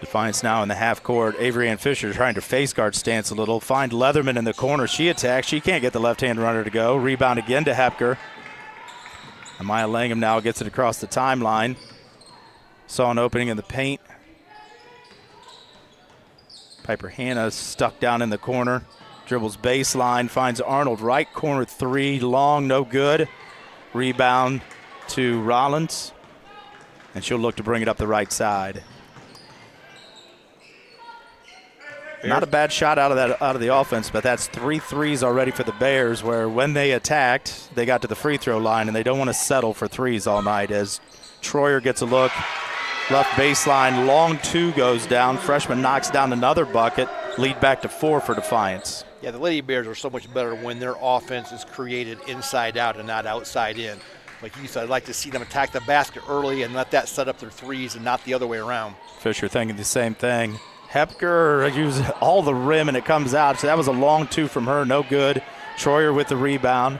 Defiance now in the half court. Avery Ann Fisher trying to face guard stance a little. Find Leatherman in the corner. She attacks. She can't get the left-hand runner to go. Rebound again to Hepker. Amaya Langham now gets it across the timeline. Saw an opening in the paint. Piper Hanna stuck down in the corner. Dribbles baseline. Finds Arnold. Right corner 3. Long. No good. Rebound to Rollins. And she'll look to bring it up the right side. Not a bad shot out of the offense, but that's 3 threes already for the Bears, where when they attacked, they got to the free throw line, and they don't want to settle for threes all night as Troyer gets a look. Left baseline, long 2 goes down. Freshman knocks down another bucket. Lead back to 4 for Defiance. Yeah, the Lady Bears are so much better when their offense is created inside out and not outside in. Like you said, I'd like to see them attack the basket early and let that set up their threes and not the other way around. Fisher thinking the same thing. Hepker uses all the rim, and it comes out. So that was a long 2 from her, no good. Troyer with the rebound.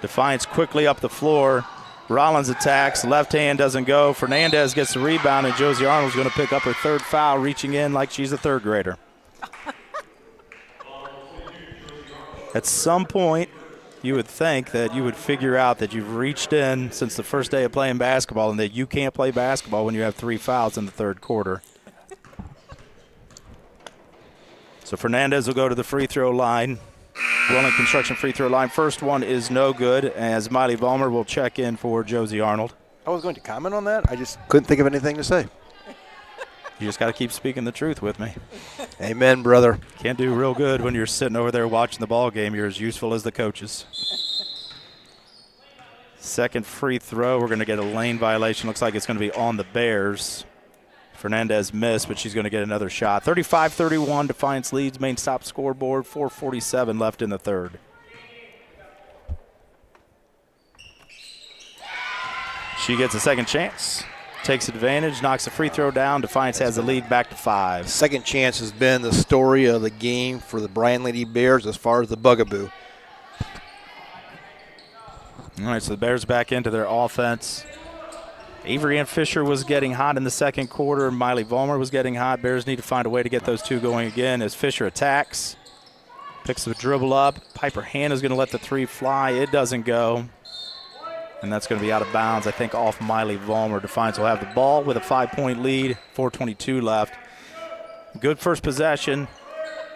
Defiance quickly up the floor. Rollins attacks. Left hand doesn't go. Fernandez gets the rebound, and Josie Arnold's going to pick up her 3rd foul, reaching in like she's a 3rd grader. At some point, you would think that you would figure out that you've reached in since the first day of playing basketball and that you can't play basketball when you have 3 fouls in the 3rd quarter. So Fernandez will go to the free throw line. Welling Construction free throw line. First one is no good, as Miley Vollmer will check in for Josie Arnold. I was going to comment on that. I just couldn't think of anything to say. You just got to keep speaking the truth with me. Amen, brother. Can't do real good when you're sitting over there watching the ball game. You're as useful as the coaches. Second free throw. We're going to get a lane violation. Looks like it's going to be on the Bears. Fernandez missed, but she's going to get another shot. 35-31, Defiance leads main stop scoreboard. 4:47 left in the 3rd. She gets a second chance, takes advantage, knocks the free throw down. Defiance has the lead back to 5. Second chance has been the story of the game for the Bryan Lady Bears as far as the bugaboo. All right, so the Bears back into their offense. Avery Ann Fisher was getting hot in the 2nd quarter. Miley Vollmer was getting hot. Bears need to find a way to get those 2 going again as Fisher attacks. Picks the dribble up. Piper Hanna's going to let the 3 fly. It doesn't go. And that's going to be out of bounds, I think, off Miley Vollmer. Defiance will have the ball with a 5-point lead. 4:22 left. Good first possession.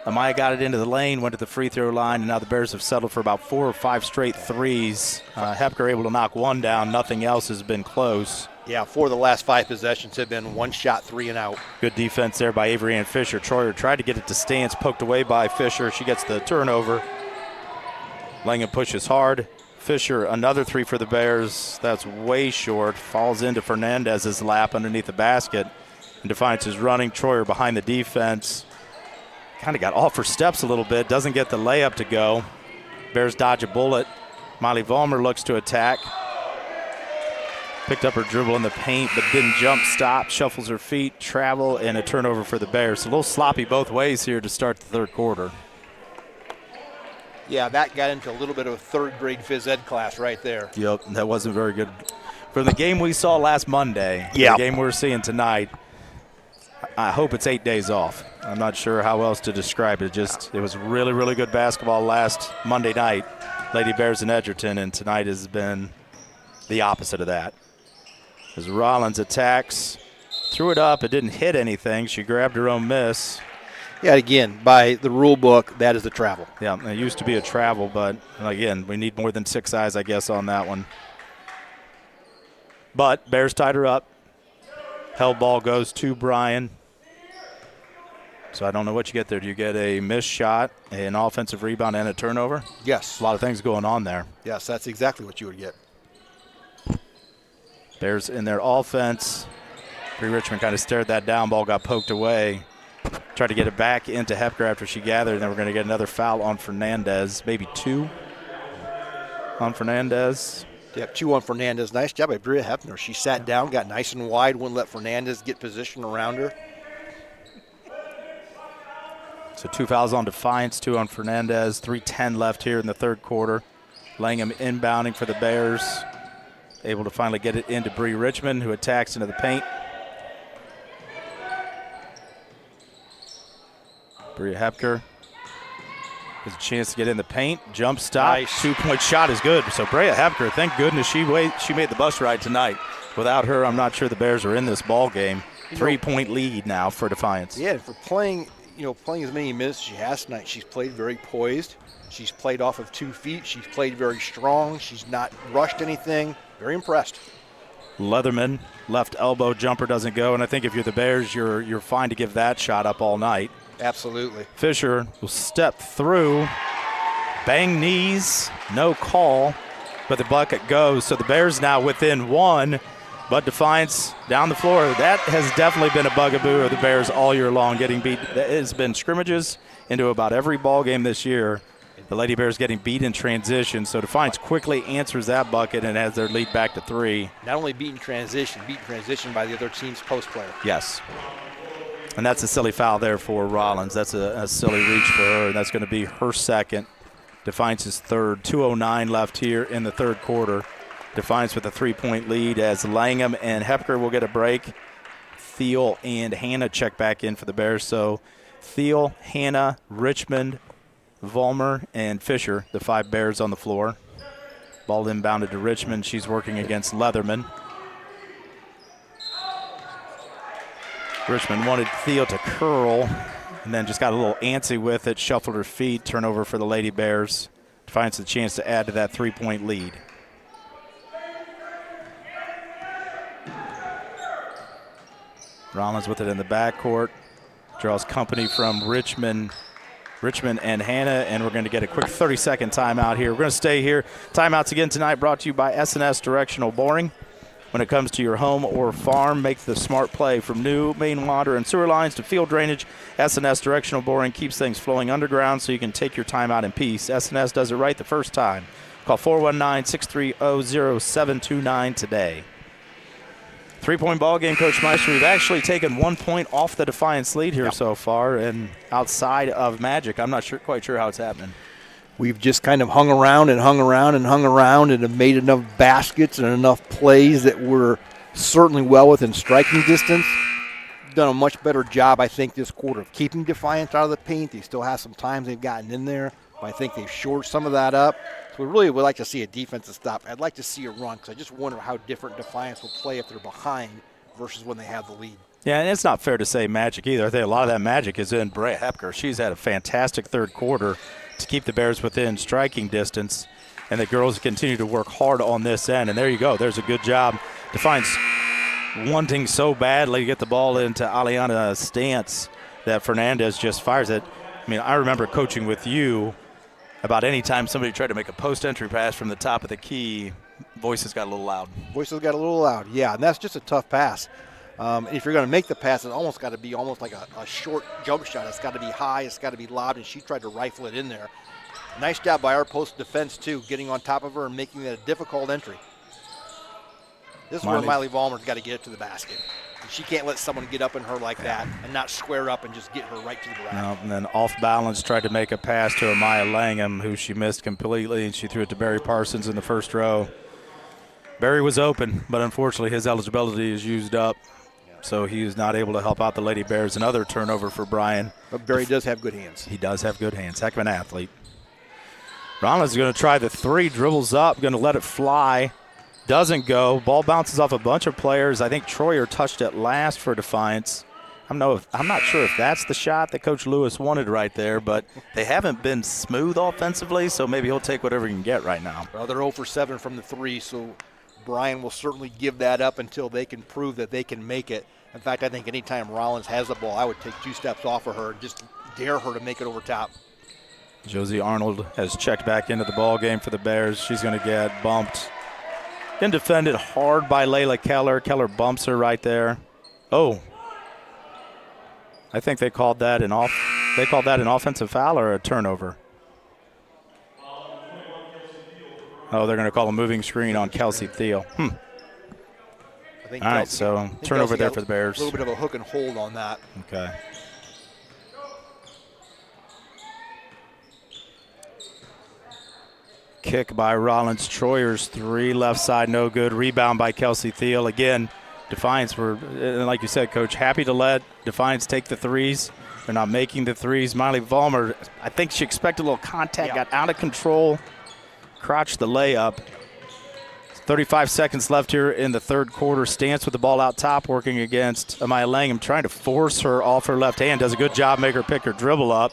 Amaya got it into the lane, went to the free throw line, and now the Bears have settled for about 4 or 5 straight threes. Hepker able to knock 1 down. Nothing else has been close. Yeah, 4 of the last 5 possessions have been 1 shot, 3 and out. Good defense there by Avery Ann Fisher. Troyer tried to get it to Stance, poked away by Fisher. She gets the turnover. Langham pushes hard. Fisher, another three for the Bears. That's way short. Falls into Fernandez's lap underneath the basket. And Defiance is running. Troyer behind the defense. Kind of got off her steps a little bit. Doesn't get the layup to go. Bears dodge a bullet. Miley Vollmer looks to attack. Picked up her dribble in the paint, but didn't jump, stop, shuffles her feet, travel, and a turnover for the Bears. A little sloppy both ways here to start the third quarter. Yeah, that got into a little bit of a third-grade phys ed class right there. Yep, that wasn't very good. From the game we saw last Monday, the game we're seeing tonight, I hope it's 8 days off. I'm not sure how else to describe it. It was really, really good basketball last Monday night, Lady Bears in Edgerton, and tonight has been the opposite of that. As Rollins attacks, threw it up, it didn't hit anything. She grabbed her own miss. Yeah, again, by the rule book, that is the travel. Yeah, it used to be a travel, but again, we need more than 6 eyes, I guess, on that one. But Bears tied her up. Held ball goes to Bryan. So I don't know what you get there. Do you get a missed shot, an offensive rebound, and a turnover? Yes. A lot of things going on there. Yes, that's exactly what you would get. Bears in their offense. Bree Richmond kind of stared that down. Ball got poked away. Tried to get it back into Hepker after she gathered, and then we're going to get another foul on Fernandez. Maybe 2 on Fernandez. Yep, 2 on Fernandez. Nice job by Bria Hefner. She sat down, got nice and wide, wouldn't let Fernandez get position around her. So 2 fouls on Defiance, 2 on Fernandez. 3:10 left here in the third quarter. Langham inbounding for the Bears. Able to finally get it into Bree Richmond, who attacks into the paint. Bria Hepker has a chance to get in the paint. Jump stop. Nice. 2-point shot is good. So Bria Hepker, thank goodness she made the bus ride tonight. Without her, I'm not sure the Bears are in this ball game. 3-point lead now for Defiance. Yeah, for playing as many minutes as she has tonight, she's played very poised. She's played off of 2 feet. She's played very strong. She's not rushed anything. Very impressed. Leatherman, left elbow jumper doesn't go, and I think if you're the Bears, you're fine to give that shot up all night. Absolutely. Fisher will step through, bang knees, no call, but the bucket goes. So the Bears now within 1, but Defiance down the floor. That has definitely been a bugaboo of the Bears all year long, getting beat. It has been scrimmages into about every ball game this year. The Lady Bears getting beat in transition, so Defiance quickly answers that bucket and has their lead back to 3. Not only beat in transition by the other team's post player. Yes. And that's a silly foul there for Rollins. That's a silly reach for her, and that's going to be her second. Defiance's third. 2:09 left here in the third quarter. Defiance with a 3-point lead as Langham and Hepker will get a break. Thiel and Hannah check back in for the Bears. So Thiel, Hannah, Richmond, Vollmer, and Fisher, the 5 Bears on the floor. Ball inbounded to Richmond. She's working against Leatherman. Richmond wanted Thiel to curl and then just got a little antsy with it, shuffled her feet, turnover for the Lady Bears. Defiance a chance to add to that 3-point lead. Rollins with it in the backcourt. Draws company from Richmond and Hannah, and we're going to get a quick 30-second timeout here. We're going to stay here. Timeouts again tonight brought to you by S&S Directional Boring. When it comes to your home or farm, make the smart play. From new main water and sewer lines to field drainage, S&S Directional Boring keeps things flowing underground so you can take your time out in peace. S&S does it right the first time. Call 419-630-0729 today. 3-point ball game, Coach Meister. We've actually taken 1 point off the Defiance lead here so far, and outside of Magic, I'm not quite sure how it's happening. We've just kind of hung around and have made enough baskets and enough plays that we're certainly well within striking distance. Done a much better job, I think, this quarter of keeping Defiance out of the paint. They still have some times they've gotten in there, but I think they've shored some of that up. So we really would like to see a defensive stop. I'd like to see a run because I just wonder how different Defiance will play if they're behind versus when they have the lead. Yeah, and it's not fair to say Magic either. I think a lot of that magic is in Brea Hepker. She's had a fantastic third quarter to keep the Bears within striking distance, and the girls continue to work hard on this end. And there you go. There's a good job. Defiance wanting so badly to get the ball into Aliana's stance that Fernandez just fires it. I mean, I remember coaching with you About any time somebody tried to make a post entry pass from the top of the key, voices got a little loud. Voices got a little loud, yeah, and that's just a tough pass. If you're going to make the pass, it's almost got to be almost like a short jump shot. It's got to be high, it's got to be lobbed, and she tried to rifle it in there. Nice job by our post defense, too, getting on top of her and making it a difficult entry. This is where Miley Vollmer's got to get it to the basket. She can't let someone get up in her like that and not square up and just get her right to the ground. No, and then off balance, tried to make a pass to Amaya Langham, who she missed completely, and she threw it to Barry Parsons in the first row. Barry was open, but unfortunately his eligibility is used up, so he is not able to help out the Lady Bears. Another turnover for Bryan. But Barry does have good hands. He does have good hands. Heck of an athlete. Rollins is going to try the three, dribbles up, going to let it fly. Doesn't go. Ball bounces off a bunch of players. I think Troyer touched it last for Defiance. I'm not sure if that's the shot that Coach Lewis wanted right there, but they haven't been smooth offensively, so maybe he'll take whatever he can get right now. Well, they're 0 for 7 from the three, so Bryan will certainly give that up until they can prove that they can make it. In fact, I think anytime Rollins has the ball, I would take 2 steps off of her and just dare her to make it over top. Josie Arnold has checked back into the ball game for the Bears. She's going to get bumped. Then defended hard by Layla Keller. Keller bumps her right there. Oh, I think they called that an offensive foul or a turnover. Oh, they're going to call a moving screen on Kelsey Thiel. All right, so turnover there for the Bears. A little bit of a hook and hold on that. Okay. Kick by Rollins. Troyer's three, left side, no good. Rebound by Kelsey Thiel. Again, Defiance were, like you said, Coach, happy to let Defiance take the threes. They're not making the threes. Miley Vollmer, I think she expected a little contact, got out of control, crotched the layup. 35 seconds left here in the third quarter. Stance with the ball out top, working against Amaya Langham, trying to force her off her left hand. Does a good job, make her pick her dribble up.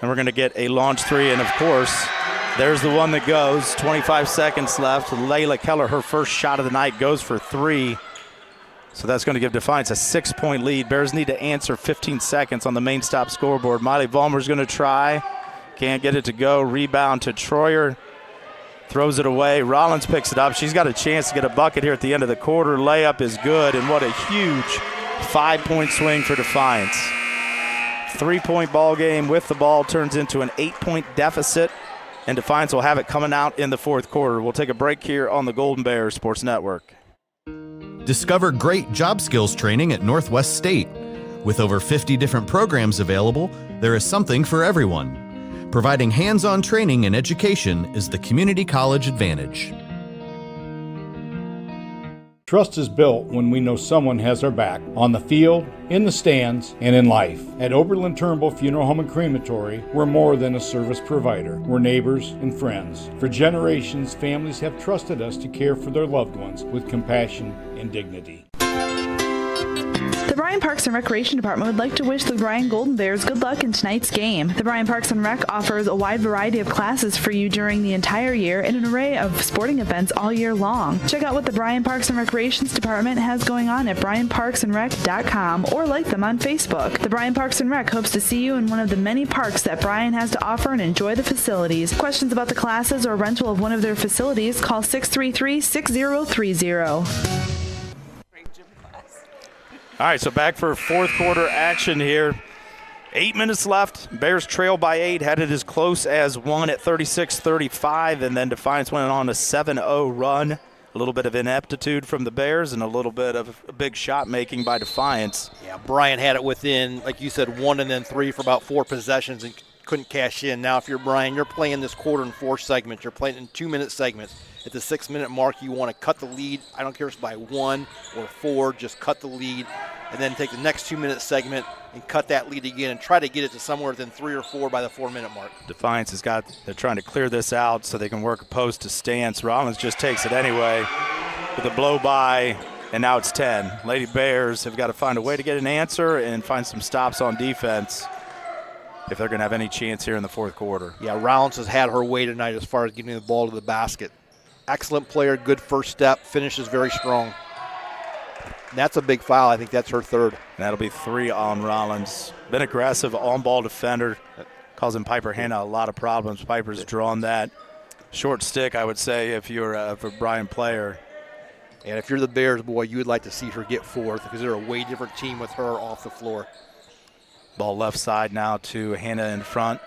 And we're going to get a launch three, and, of course, there's the one that goes. 25 seconds left. Layla Keller, her first shot of the night, goes for three. So that's going to give Defiance a 6-point lead. Bears need to answer 15 seconds on the main stop scoreboard. Miley Vollmer's going to try. Can't get it to go. Rebound to Troyer. Throws it away. Rollins picks it up. She's got a chance to get a bucket here at the end of the quarter. Layup is good, and what a huge 5-point swing for Defiance. 3-point ball game with the ball turns into an 8-point deficit, and Defiance will have it coming out in the fourth quarter. We'll take a break here on the Golden Bears Sports Network. Discover great job skills training at Northwest State. With over 50 different programs available, there is something for everyone. Providing hands-on training and education is the community college advantage. Trust is built when we know someone has our back, on the field, in the stands, and in life. At Oberlin-Turnbull Funeral Home and Crematory, we're more than a service provider. We're neighbors and friends. For generations, families have trusted us to care for their loved ones with compassion and dignity. The Bryan Parks and Recreation Department would like to wish the Bryan Golden Bears good luck in tonight's game. The Bryan Parks and Rec offers a wide variety of classes for you during the entire year and an array of sporting events all year long. Check out what the Bryan Parks and Recreations Department has going on at bryanparksandrec.com or like them on Facebook. The Bryan Parks and Rec hopes to see you in one of the many parks that Bryan has to offer and enjoy the facilities. Questions about the classes or rental of one of their facilities, call 633-6030. All right, so back for fourth quarter action here. 8 minutes left. Bears trail by 8, had it as close as 1 at 36-35, and then Defiance went on a 7-0 run. A little bit of ineptitude from the Bears and a little bit of big shot making by Defiance. Yeah, Bryan had it within, like you said, 1 and then 3 for about 4 possessions and couldn't cash in. Now, if you're Bryan, you're playing this quarter in 4 segments. You're playing in 2-minute segments. At the 6-minute mark, you want to cut the lead. I don't care if it's by 1 or 4, just cut the lead. And then take the next 2-minute segment and cut that lead again and try to get it to somewhere within 3 or 4 by the 4-minute mark. Defiance they're trying to clear this out so they can work a post to Stance. Rollins just takes it anyway with a blow by, and now it's 10. Lady Bears have got to find a way to get an answer and find some stops on defense if they're going to have any chance here in the fourth quarter. Yeah, Rollins has had her way tonight as far as getting the ball to the basket. Excellent player, good first step, finishes very strong. And that's a big foul. I think that's her third. And that'll be 3 on Rollins. Been aggressive on-ball defender. causing Piper Hanna a lot of problems. Piper's drawn that short stick, I would say, if you're a Bryan player. And if you're the Bears, boy, you would like to see her get fourth because they're a way different team with her off the floor. Ball left side now to Hanna in front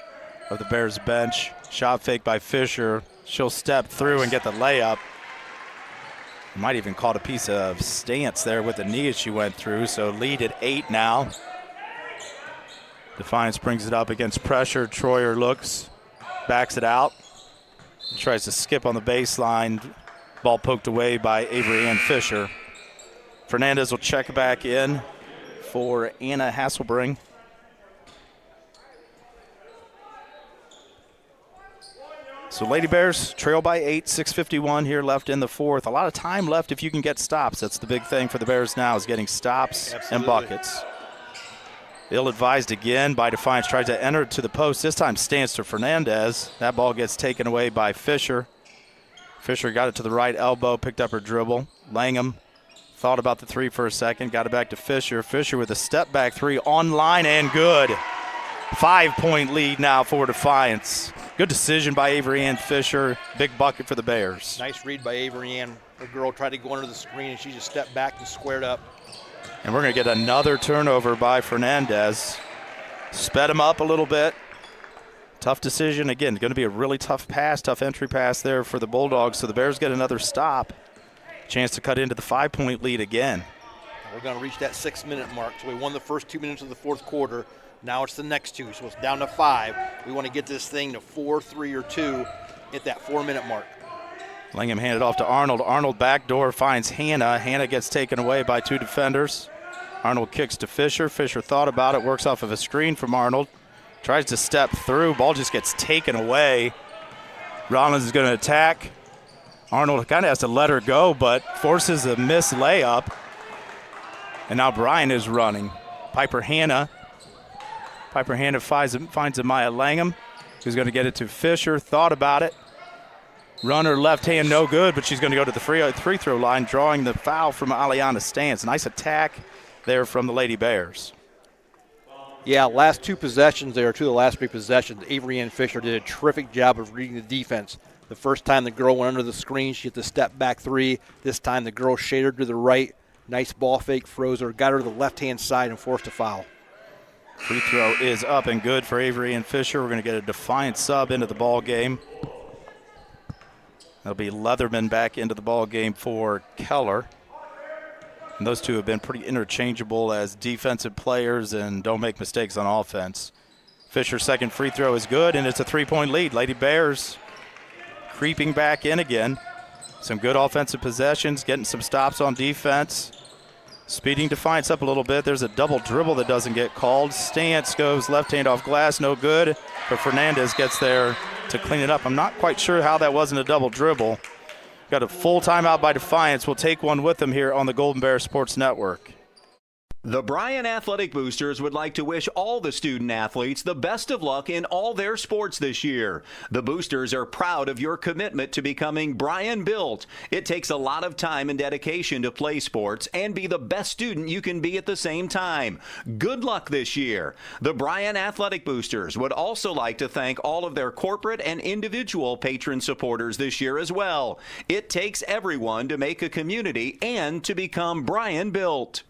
of the Bears bench. Shot fake by Fisher. She'll step through and get the layup. Might even caught a piece of stance there with the knee as she went through, so lead at 8 now. Defiance brings it up against pressure. Troyer looks, backs it out, tries to skip on the baseline. Ball poked away by Avery Ann Fisher. Fernandez will check back in for Anna Hasselbring. So Lady Bears trail by 8, 6:51 here left in the fourth. A lot of time left if you can get stops. That's the big thing for the Bears now, is getting stops and buckets. Ill-advised again by Defiance. Tries to enter to the post. This time stands to Fernandez. That ball gets taken away by Fisher. Fisher got it to the right elbow, picked up her dribble. Langham thought about the three for a second, got it back to Fisher. Fisher with a step-back three on line and good. 5-point lead now for Defiance. Good decision by Avery Ann Fisher. Big bucket for the Bears. Nice read by Avery Ann. Her girl tried to go under the screen, and she just stepped back and squared up. And we're going to get another turnover by Fernandez. Sped him up a little bit. Tough decision. Again, going to be a really tough pass, tough entry pass there for the Bulldogs. So the Bears get another stop. Chance to cut into the 5-point lead again. We're going to reach that 6-minute mark. So we won the first 2 minutes of the fourth quarter. Now it's the next 2, so it's down to 5. We want to get this thing to 4, 3, or 2 at that 4-minute mark. Langham handed off to Arnold. Arnold backdoor finds Hanna. Hanna gets taken away by 2 defenders. Arnold kicks to Fisher. Fisher thought about it, works off of a screen from Arnold. Tries to step through. Ball just gets taken away. Rollins is going to attack. Arnold kind of has to let her go, but forces a missed layup. And now Bryan is running. Piper Hanna finds Amaya Langham, who's going to get it to Fisher. Thought about it. Runner left hand, no good, but she's going to go to the free throw line, drawing the foul from Aliana Stance. Nice attack there from the Lady Bears. Yeah, last 2 possessions there, 2 of the last 3 possessions, Avery Ann Fisher did a terrific job of reading the defense. The first time the girl went under the screen, she hit the step back 3. This time the girl shaded to the right. Nice ball fake, froze her, got her to the left-hand side and forced a foul. Free throw is up and good for Avery and Fisher. We're going to get a Defiance sub into the ball game. That'll be Leatherman back into the ball game for Keller. And those two have been pretty interchangeable as defensive players and don't make mistakes on offense. Fisher's second free throw is good, and it's a 3-point lead. Lady Bears creeping back in again. Some good offensive possessions, getting some stops on defense. Speeding Defiance up a little bit. There's a double dribble that doesn't get called. Stance goes left hand off glass, no good. But Fernandez gets there to clean it up. I'm not quite sure how that wasn't a double dribble. Got a full timeout by Defiance. We'll take one with them here on the Golden Bear Sports Network. The Bryan Athletic Boosters would like to wish all the student athletes the best of luck in all their sports this year. The Boosters are proud of your commitment to becoming Bryan built. It takes a lot of time and dedication to play sports and be the best student you can be at the same time. Good luck this year. The Bryan Athletic Boosters would also like to thank all of their corporate and individual patron supporters this year as well. It takes everyone to make a community and to become Bryan built.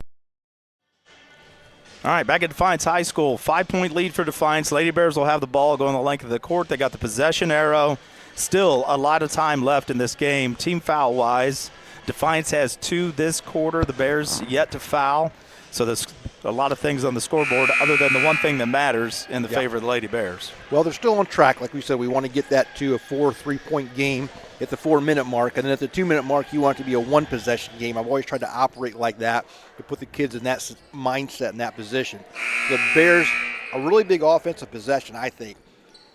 All right, back at Defiance High School. 5-point lead for Defiance. Lady Bears will have the ball going the length of the court. They got the possession arrow. Still a lot of time left in this game. Team foul-wise, Defiance has 2 this quarter. The Bears yet to foul. So there's a lot of things on the scoreboard other than the one thing that matters in the favor of the Lady Bears. Well, they're still on track. Like we said, we want to get that to a 4 3-point game at the 4-minute mark. And then at the 2-minute mark, you want it to be a 1-possession game. I've always tried to operate like that to put the kids in that mindset, in that position. The Bears, a really big offensive possession, I think.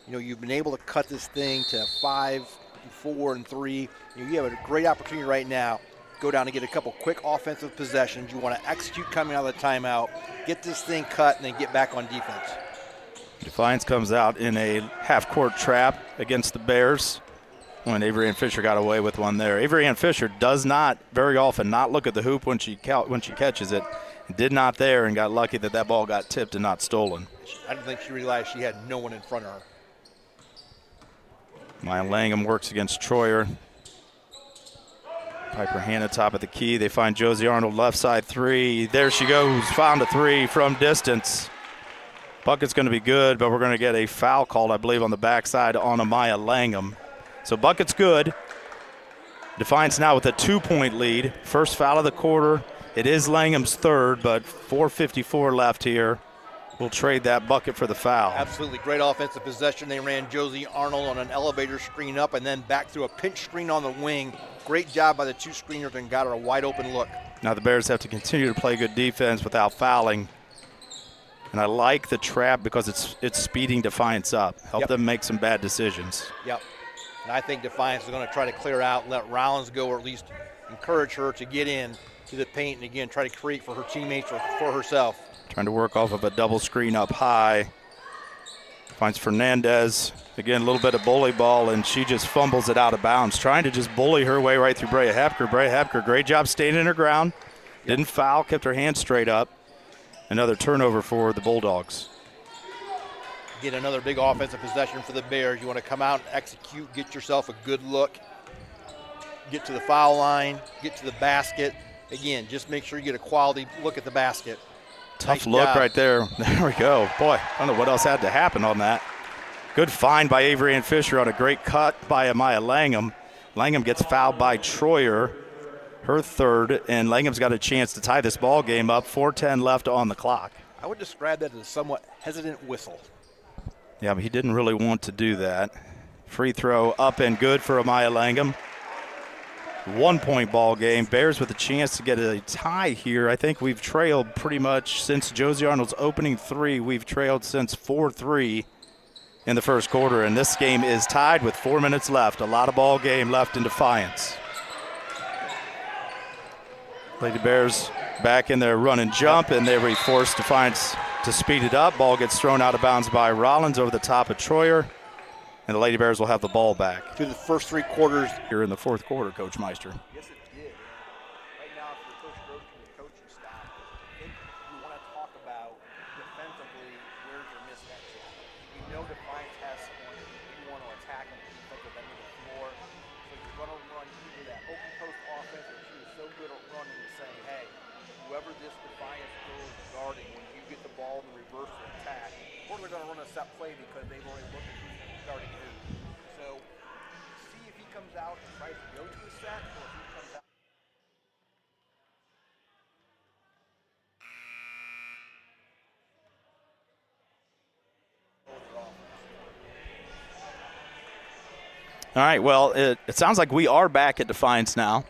You know, you've been able to cut this thing to 5, 4, and 3. You have a great opportunity right now. Go down and get a couple quick offensive possessions. You want to execute coming out of the timeout, get this thing cut, and then get back on defense. Defiance comes out in a half-court trap against the Bears when Avery Ann Fisher got away with one there. Avery Ann Fisher does not very often not look at the hoop when she catches it, Did not there and got lucky that ball got tipped and not stolen. I don't think she realized she had no one in front of her. Maya Langham works against Troyer. Piper Hanna top of the key. They find Josie Arnold left side three. There she goes, found a three from distance. Bucket's going to be good, but we're going to get a foul called, I believe, on the backside on Amaya Langham. So bucket's good. Defiance now with a 2-point lead. First foul of the quarter. It is Langham's third, but 4:54 left here. We'll trade that bucket for the foul. Absolutely great offensive possession. They ran Josie Arnold on an elevator screen up and then back through a pinch screen on the wing. Great job by the two screeners and got her a wide open look. Now the Bears have to continue to play good defense without fouling. And I like the trap because it's speeding Defiance up. Help them make some bad decisions. Yep. And I think Defiance is going to try to clear out and let Rollins go, or at least encourage her to get in to the paint and again try to create for her teammates or for herself. Trying to work off of a double screen up high. Finds Fernandez. Again, a little bit of bully ball, and she just fumbles it out of bounds. Trying to just bully her way right through Brea Hepker. Brea Hepker, great job staying in her ground. Didn't foul, kept her hands straight up. Another turnover for the Bulldogs. Get another big offensive possession for the Bears. You want to come out and execute, get yourself a good look, get to the foul line, get to the basket. Again, just make sure you get a quality look at the basket. Tough look right there. There we go. Boy, I don't know what else had to happen on that. Good find by Avery Ann Fisher on a great cut by Amaya Langham. Langham gets fouled by Troyer, her third, and Langham's got a chance to tie this ball game up. 4:10 left on the clock. I would describe that as a somewhat hesitant whistle. Yeah, but he didn't really want to do that. Free throw up and good for Amaya Langham. 1-point ball game. Bears with a chance to get a tie here. I think we've trailed pretty much since Josie Arnold's opening three. We've trailed since 4-3 in the first quarter, and this game is tied with 4 minutes left. A lot of ball game left in Defiance. Lady Bears back in their run and jump, and they force Defiance to speed it up. Ball gets thrown out of bounds by Rollins over the top of Troyer. And the Lady Bears will have the ball back. To the first 3 quarters. Here in the fourth quarter, Coach Meister. Yes, it did. Right now, for Coach Gross and the coaching staff, I think you want to talk about defensively where's your mismatch at. You know Defiance has someone that you want to attack on the defensive end of the floor. So you're going to run either that open post offense, which she was so good at running and saying, hey, whoever this Defiance girl is guarding, when you get the ball in the reverse attack, or they're going to run a set play because they've already looked at who's guarding who. So see if he comes out and tries to go to a set, or if he comes out. All right, well, it sounds like we are back at Defiance now.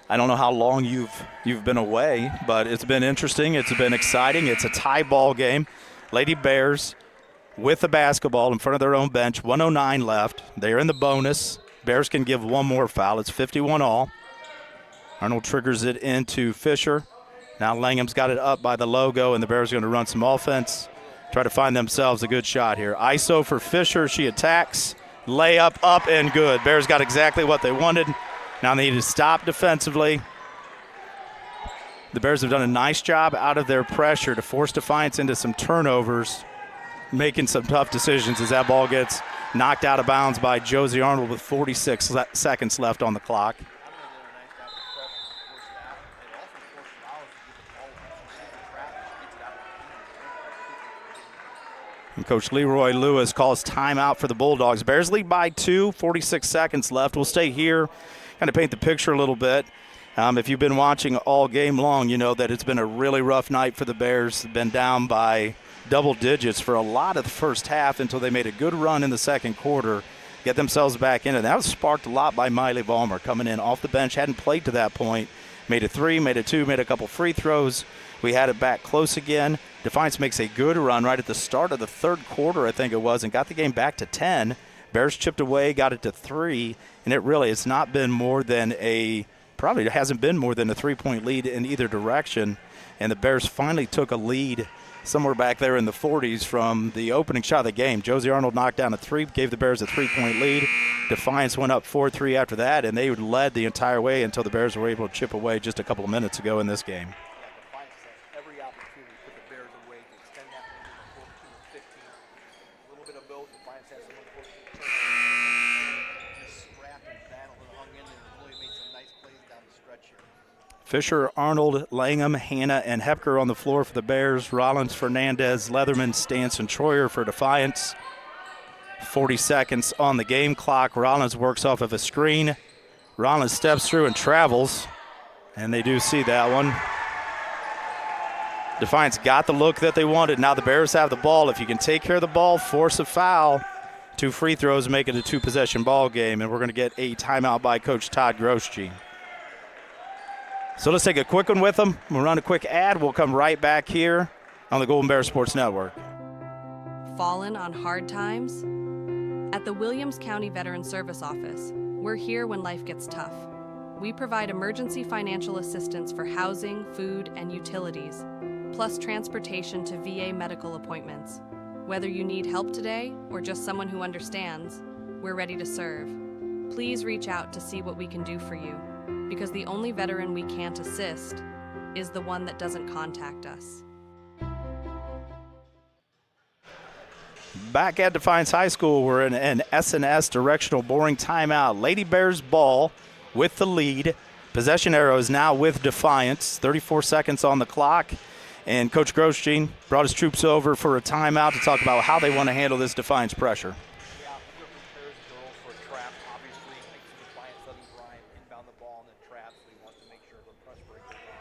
I don't know how long you've been away, but it's been interesting. It's been exciting. It's a tie ball game. Lady Bears with the basketball in front of their own bench, 109 left. They're in the bonus. Bears can give one more foul. It's 51 all. Arnold triggers it into Fisher. Now Langham's got it up by the logo, and the Bears are going to run some offense, try to find themselves a good shot here. ISO for Fisher. She attacks. Layup up and good. Bears got exactly what they wanted. Now they need to stop defensively. The Bears have done a nice job out of their pressure to force Defiance into some turnovers, making some tough decisions as that ball gets knocked out of bounds by Josie Arnold with 46 seconds left on the clock. And Coach Leroy Lewis calls timeout for the Bulldogs. Bears lead by 2, 46 seconds left. We'll stay here, kind of paint the picture a little bit. If you've been watching all game long, you know that it's been a really rough night for the Bears. They've been down by double digits for a lot of the first half until they made a good run in the second quarter, get themselves back in it. That was sparked a lot by Miley Vollmer coming in off the bench, hadn't played to that point. Made a 3, made a 2, made a couple free throws. We had it back close again. Defiance makes a good run right at the start of the third quarter, I think it was, and got the game back to 10. Bears chipped away, got it to 3, and it's not been more than probably hasn't been more than a 3-point lead in either direction. And the Bears finally took a lead somewhere back there in the 40s from the opening shot of the game. Josie Arnold knocked down a 3, gave the Bears a 3-point lead. Defiance went up 4-3 after that, and they led the entire way until the Bears were able to chip away just a couple of minutes ago in this game. Defiance has every out. Defiance had some unfortunate scrap and battle and hung in there and really made some nice plays down the stretch here. Fisher, Arnold, Langham, Hanna, and Hepker on the floor for the Bears. Rollins, Fernandez, Leatherman, Stance, and Troyer for Defiance. 40 seconds on the game clock. Rollins works off of a screen. Rollins steps through and travels, and they do see that one. Defiance got the look that they wanted. Now the Bears have the ball. If you can take care of the ball, force a foul, 2 free throws, make it a 2-possession ball game, and we're going to get a timeout by Coach Todd Grosjean. So let's take a quick one with them. We'll run a quick ad. We'll come right back here on the Golden Bear Sports Network. Fallen on hard times? At the Williams County Veteran Service Office, we're here when life gets tough. We provide emergency financial assistance for housing, food, and utilities, plus transportation to VA medical appointments. Whether you need help today or just someone who understands, we're ready to serve. Please reach out to see what we can do for you, because the only veteran we can't assist is the one that doesn't contact us. Back at Defiance High School, we're in an S&S directional boring timeout. Lady Bears ball with the lead. Possession arrow is now with Defiance. 34 seconds on the clock. And Coach Grosjean brought his troops over for a timeout to talk about how they want to handle this Defiance pressure. Yeah, prepares the girls for a trap. Obviously, makes Defiance letting Bryan inbound the ball and then trap, so he wants to make sure the press break goes on.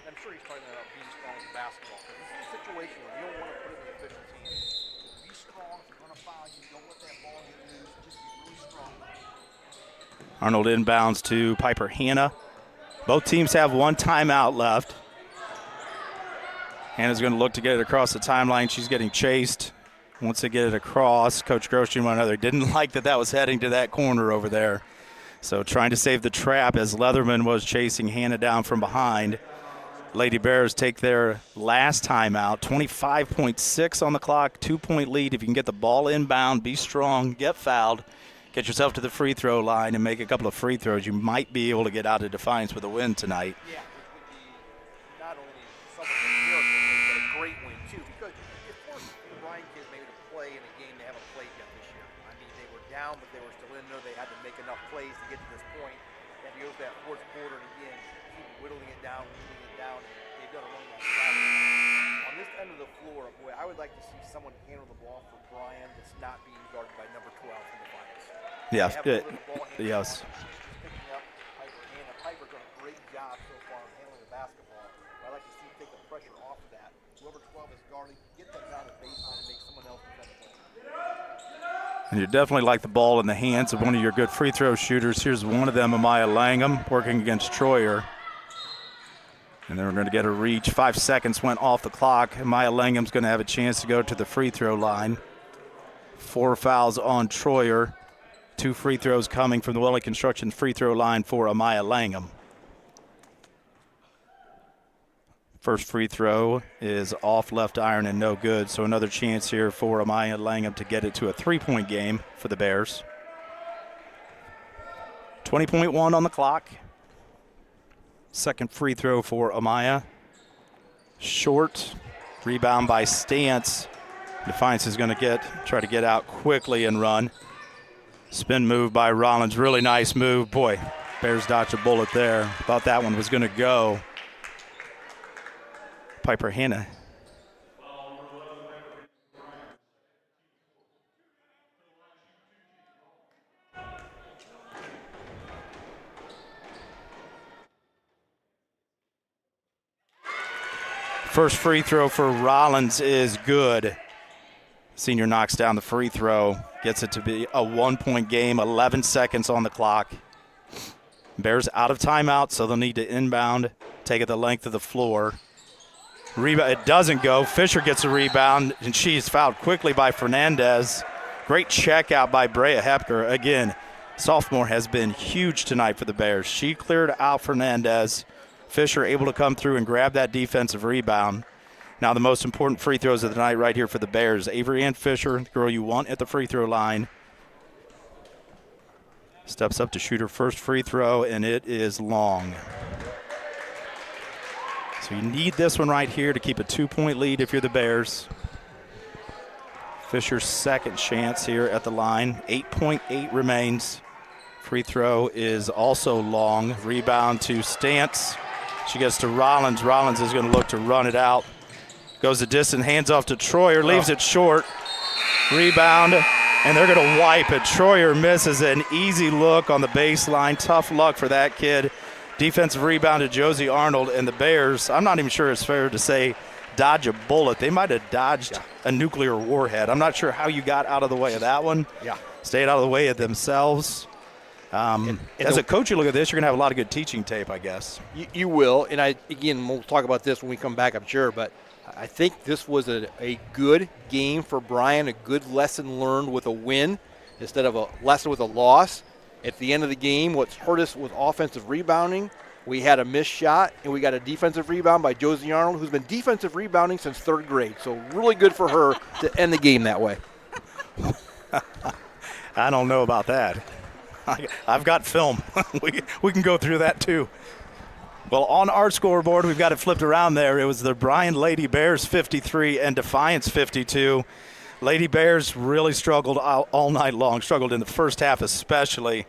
And I'm sure he's talking about being strong in basketball. This is a situation where you don't want to put it in the official's hands. Be strong. If you're going to foul you, don't let that ball get loose. Just be really strong. Arnold inbounds to Piper Hanna. Both teams have one timeout left. Hannah's going to look to get it across the timeline. She's getting chased. Once they get it across, Coach Grosjean went another. Didn't like that was heading to that corner over there. So trying to save the trap as Leatherman was chasing Hanna down from behind. Lady Bears take their last timeout. 25.6 on the clock, 2-point lead. If you can get the ball inbound, be strong, get fouled, get yourself to the free throw line and make a couple of free throws, you might be able to get out of Defiance with a win tonight. Yeah, it would be not only somewhat of a miracle, but a great win, too, because it forced the Bryan kids maybe to play in a game they haven't played yet this year. I mean, they were down, but they were still in there. They had to make enough plays to get to this point. They had to go to that fourth quarter and, again, keep whittling it down, and they've done a really nice job. On this end of the floor, boy, I would like to see someone handle the ball for Bryan that's not being guarded by number 12 from the Defiance. Yeah, yes. Piper's done a great job so far of handling the basketball. I'd like to see him take the pressure off of that. Whoever 12 is guarding, get them down the baseline and make someone else defend the ball. And you definitely like the ball in the hands of one of your good free throw shooters. Here's one of them, Amaya Langham, working against Troyer. And then we're going to get a reach. 5 seconds went off the clock. Amaya Langham's going to have a chance to go to the free throw line. 4 fouls on Troyer. 2 free throws coming from the Welly Construction free throw line for Amaya Langham. First free throw is off left iron and no good, so another chance here for Amaya Langham to get it to a 3-point game for the Bears. 20.1 on the clock. Second free throw for Amaya. Short. Rebound by Stance. Defiance is going to try to get out quickly and run. Spin move by Rollins. Really nice move. Boy, Bears dodged a bullet there. Thought that one was going to go. Piper Hanna. First free throw for Rollins is good. Senior knocks down the free throw, gets it to be a 1-point game, 11 seconds on the clock. Bears out of timeout, so they'll need to inbound, take it the length of the floor. Rebound, it doesn't go. Fisher gets a rebound, and she's fouled quickly by Fernandez. Great check out by Brea Hepker. Again, sophomore has been huge tonight for the Bears. She cleared out Fernandez. Fisher able to come through and grab that defensive rebound. Now the most important free throws of the night right here for the Bears. Avery Ann Fisher, the girl you want at the free throw line. Steps up to shoot her first free throw, and it is long. So you need this one right here to keep a 2-point lead if you're the Bears. Fisher's second chance here at the line. 8.8 remains. Free throw is also long. Rebound to Stantz. She gets to Rollins. Rollins is going to look to run it out. Goes the distance, hands off to Troyer, leaves it short. Rebound, and they're going to wipe it. Troyer misses an easy look on the baseline. Tough luck for that kid. Defensive rebound to Josie Arnold, and the Bears, I'm not even sure it's fair to say dodge a bullet. They might have dodged a nuclear warhead. I'm not sure how you got out of the way of that one. Yeah. Stayed out of the way of themselves. As a coach, you look at this, you're going to have a lot of good teaching tape, I guess. You will, and again, we'll talk about this when we come back, I'm sure, but I think this was a good game for Bryan, a good lesson learned with a win instead of a lesson with a loss. At the end of the game, what's hurt us was offensive rebounding. We had a missed shot, and we got a defensive rebound by Josie Arnold, who's been defensive rebounding since 3rd grade. So really good for her to end the game that way. I don't know about that. I've got film. we can go through that too. Well, on our scoreboard, we've got it flipped around there. It was the Bryan Lady Bears 53 and Defiance 52. Lady Bears really struggled all night long, struggled in the first half especially.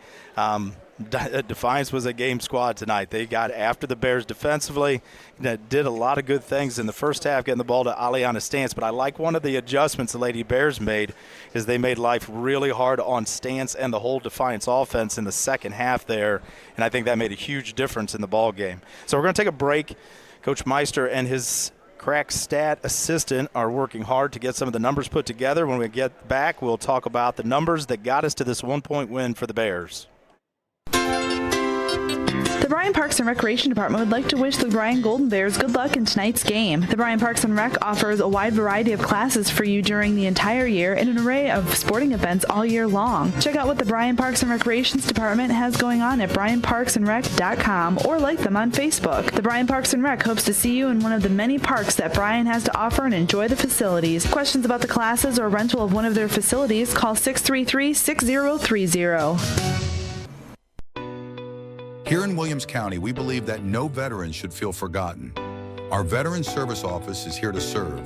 Defiance was a game squad tonight. They got after the Bears defensively, did a lot of good things in the first half, getting the ball to Aliana Stantz. But I like one of the adjustments the Lady Bears made is they made life really hard on Stantz and the whole Defiance offense in the second half there, and I think that made a huge difference in the ball game. So we're going to take a break. Coach Meister and his crack stat assistant are working hard to get some of the numbers put together. When we get back, we'll talk about the numbers that got us to this 1-point win for the Bears. The Bryan Parks and Recreation Department would like to wish the Bryan Golden Bears good luck in tonight's game. The Bryan Parks and Rec offers a wide variety of classes for you during the entire year and an array of sporting events all year long. Check out what the Bryan Parks and Recreations Department has going on at bryanparksandrec.com or like them on Facebook. The Bryan Parks and Rec hopes to see you in one of the many parks that Bryan has to offer and enjoy the facilities. Questions about the classes or rental of one of their facilities, call 633-6030. Here in Williams County, we believe that no veteran should feel forgotten. Our Veteran Service Office is here to serve,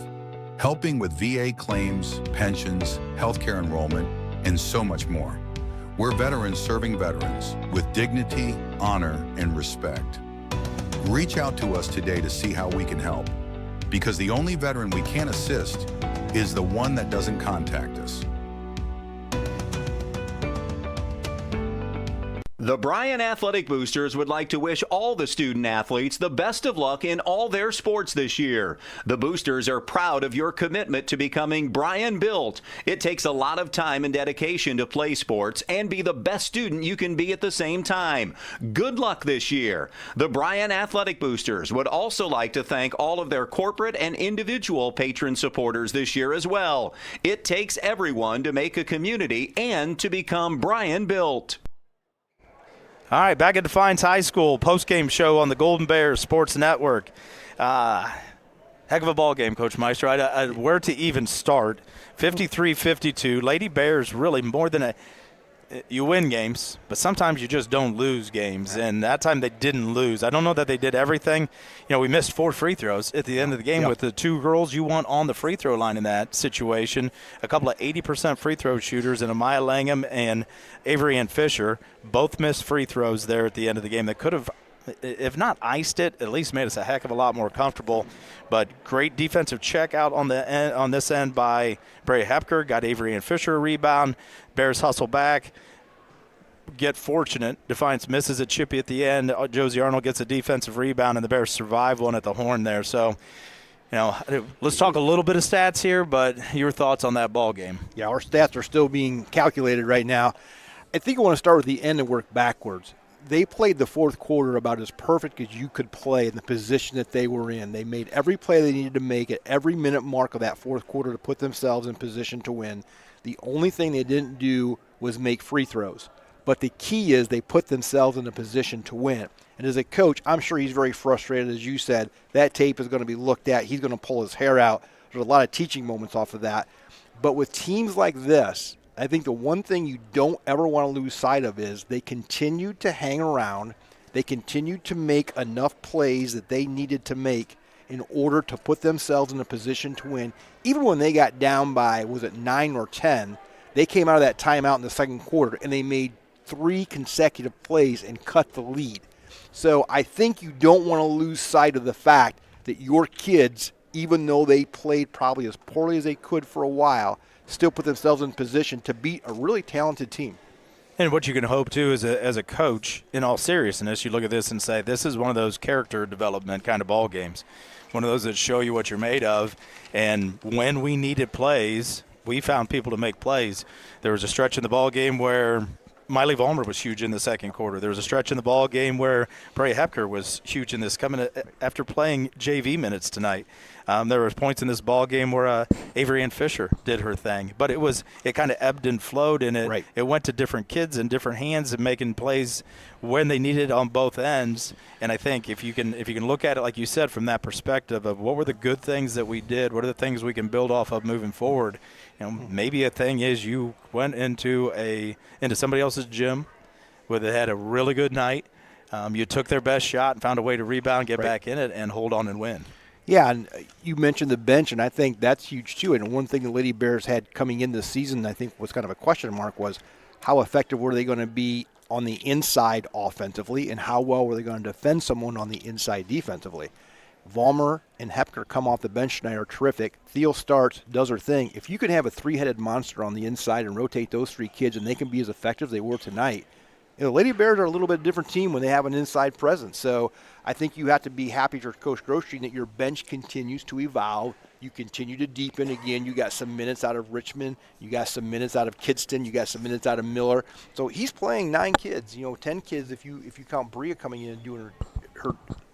helping with VA claims, pensions, healthcare enrollment, and so much more. We're veterans serving veterans with dignity, honor, and respect. Reach out to us today to see how we can help, because the only veteran we can assist is the one that doesn't contact us. The Bryan Athletic Boosters would like to wish all the student athletes the best of luck in all their sports this year. The Boosters are proud of your commitment to becoming Bryan built. It takes a lot of time and dedication to play sports and be the best student you can be at the same time. Good luck this year. The Bryan Athletic Boosters would also like to thank all of their corporate and individual patron supporters this year as well. It takes everyone to make a community and to become Bryan built. All right, back at Defiance High School, post-game show on the Golden Bears Sports Network. Heck of a ball game, Coach Meister. Where to even start? 53-52. Lady Bears really more than you win games, but sometimes you just don't lose games, and that time they didn't lose. I don't know that they did everything. You know, we missed 4 free throws at the end of the game with the 2 girls you want on the free throw line in that situation. A couple of 80% free throw shooters, and Amaya Langham and Avery Ann Fisher both missed free throws there at the end of the game that could have, if not iced it, at least made us a heck of a lot more comfortable. But great defensive check out on the end, on this end by Brea Hepker, got Avery Ann Fisher a rebound. Bears hustle back, get fortunate. Defiance misses a chippy at the end. Josie Arnold gets a defensive rebound, and the Bears survive one at the horn there. So, you know, let's talk a little bit of stats here, but your thoughts on that ball game? Yeah, our stats are still being calculated right now. I think I want to start with the end and work backwards. They played the fourth quarter about as perfect as you could play in the position that they were in. They made every play they needed to make at every minute mark of that fourth quarter to put themselves in position to win. The only thing they didn't do was make free throws. But the key is they put themselves in a position to win. And as a coach, I'm sure he's very frustrated. As you said, that tape is going to be looked at. He's going to pull his hair out. There's a lot of teaching moments off of that. But with teams like this, I think the one thing you don't ever want to lose sight of is they continued to hang around. They continued to make enough plays that they needed to make. in order to put themselves in a position to win. Even when they got down by, was it 9 or 10, they came out of that timeout in the second quarter, and they made 3 consecutive plays and cut the lead. So I think you don't want to lose sight of the fact that your kids, even though they played probably as poorly as they could for a while, still put themselves in position to beat a really talented team. And what you can hope, too, is as a coach, in all seriousness, you look at this and say, this is one of those character development kind of ball games, one of those that show you what you're made of. And when we needed plays, we found people to make plays. There was a stretch in the ball game where Miley Vollmer was huge in the second quarter. There was a stretch in the ball game where Bray Hepker was huge in this, coming after playing JV minutes tonight. There was points in this ball game where Avery Ann Fisher did her thing, but it kind of ebbed and flowed, and it went to different kids in different hands and making plays when they needed on both ends. And I think if you can look at it, like you said, from that perspective of what were the good things that we did, what are the things we can build off of moving forward. Maybe a thing is you went into somebody else's gym where they had a really good night. You took their best shot and found a way to rebound, get back in it, and hold on and win. Yeah, and you mentioned the bench, and I think that's huge too. And one thing the Lady Bears had coming into the season, I think was kind of a question mark, was how effective were they going to be on the inside offensively, and how well were they going to defend someone on the inside defensively. Vollmer and Hepker come off the bench tonight are terrific. Thiel starts, does her thing. If you can have a 3-headed monster on the inside and rotate those 3 kids and they can be as effective as they were tonight, the Lady Bears are a little bit different team when they have an inside presence. So I think you have to be happy for Coach Grosjean that your bench continues to evolve. You continue to deepen. Again, you got some minutes out of Richmond. You got some minutes out of Kidston. You got some minutes out of Miller. So he's playing 9 kids, 10 kids if you count Bria coming in and doing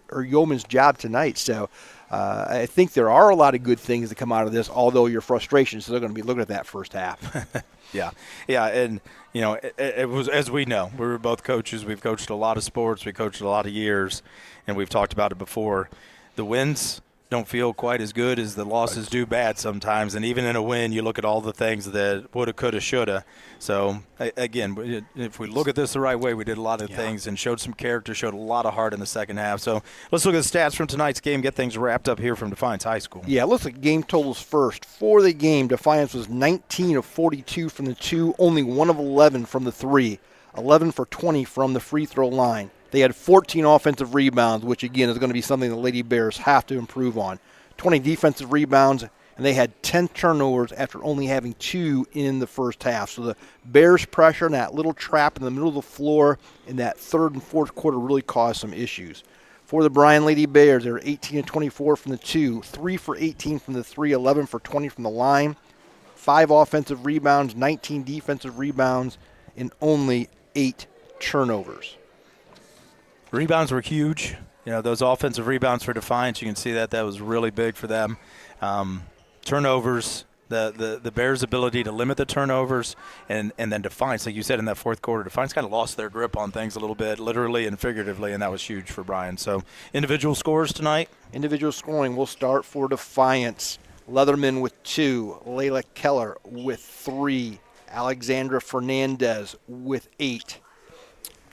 her yeoman's job tonight. So I think there are a lot of good things that come out of this, although your frustrations, so they're going to be looking at that first half. Yeah, and it was, as we know, we were both coaches. We've coached a lot of sports. We coached a lot of years, and we've talked about it before. The wins don't feel quite as good as the losses do bad sometimes. And even in a win, you look at all the things that woulda, coulda, shoulda. So, again, if we look at this the right way, we did a lot of things and showed some character, showed a lot of heart in the second half. So let's look at the stats from tonight's game, get things wrapped up here from Defiance High School. Yeah, let's look at game totals first. For the game, Defiance was 19 of 42 from the 2, only 1 of 11 from the 3, 11 for 20 from the free throw line. They had 14 offensive rebounds, which, again, is going to be something the Lady Bears have to improve on. 20 defensive rebounds, and they had 10 turnovers after only having 2 in the first half. So the Bears' pressure and that little trap in the middle of the floor in that third and fourth quarter really caused some issues. For the Bryan Lady Bears, they were 18 of 24 from the 2, 3 for 18 from the 3, 11 for 20 from the line, 5 offensive rebounds, 19 defensive rebounds, and only 8 turnovers. Rebounds were huge. Those offensive rebounds for Defiance, you can see that was really big for them. Turnovers, the Bears' ability to limit the turnovers, and then Defiance, like you said in that fourth quarter, Defiance kind of lost their grip on things a little bit, literally and figuratively, and that was huge for Bryan. So individual scores tonight? Individual scoring will start for Defiance. Leatherman with 2, Layla Keller with 3, Alexandra Fernandez with 8.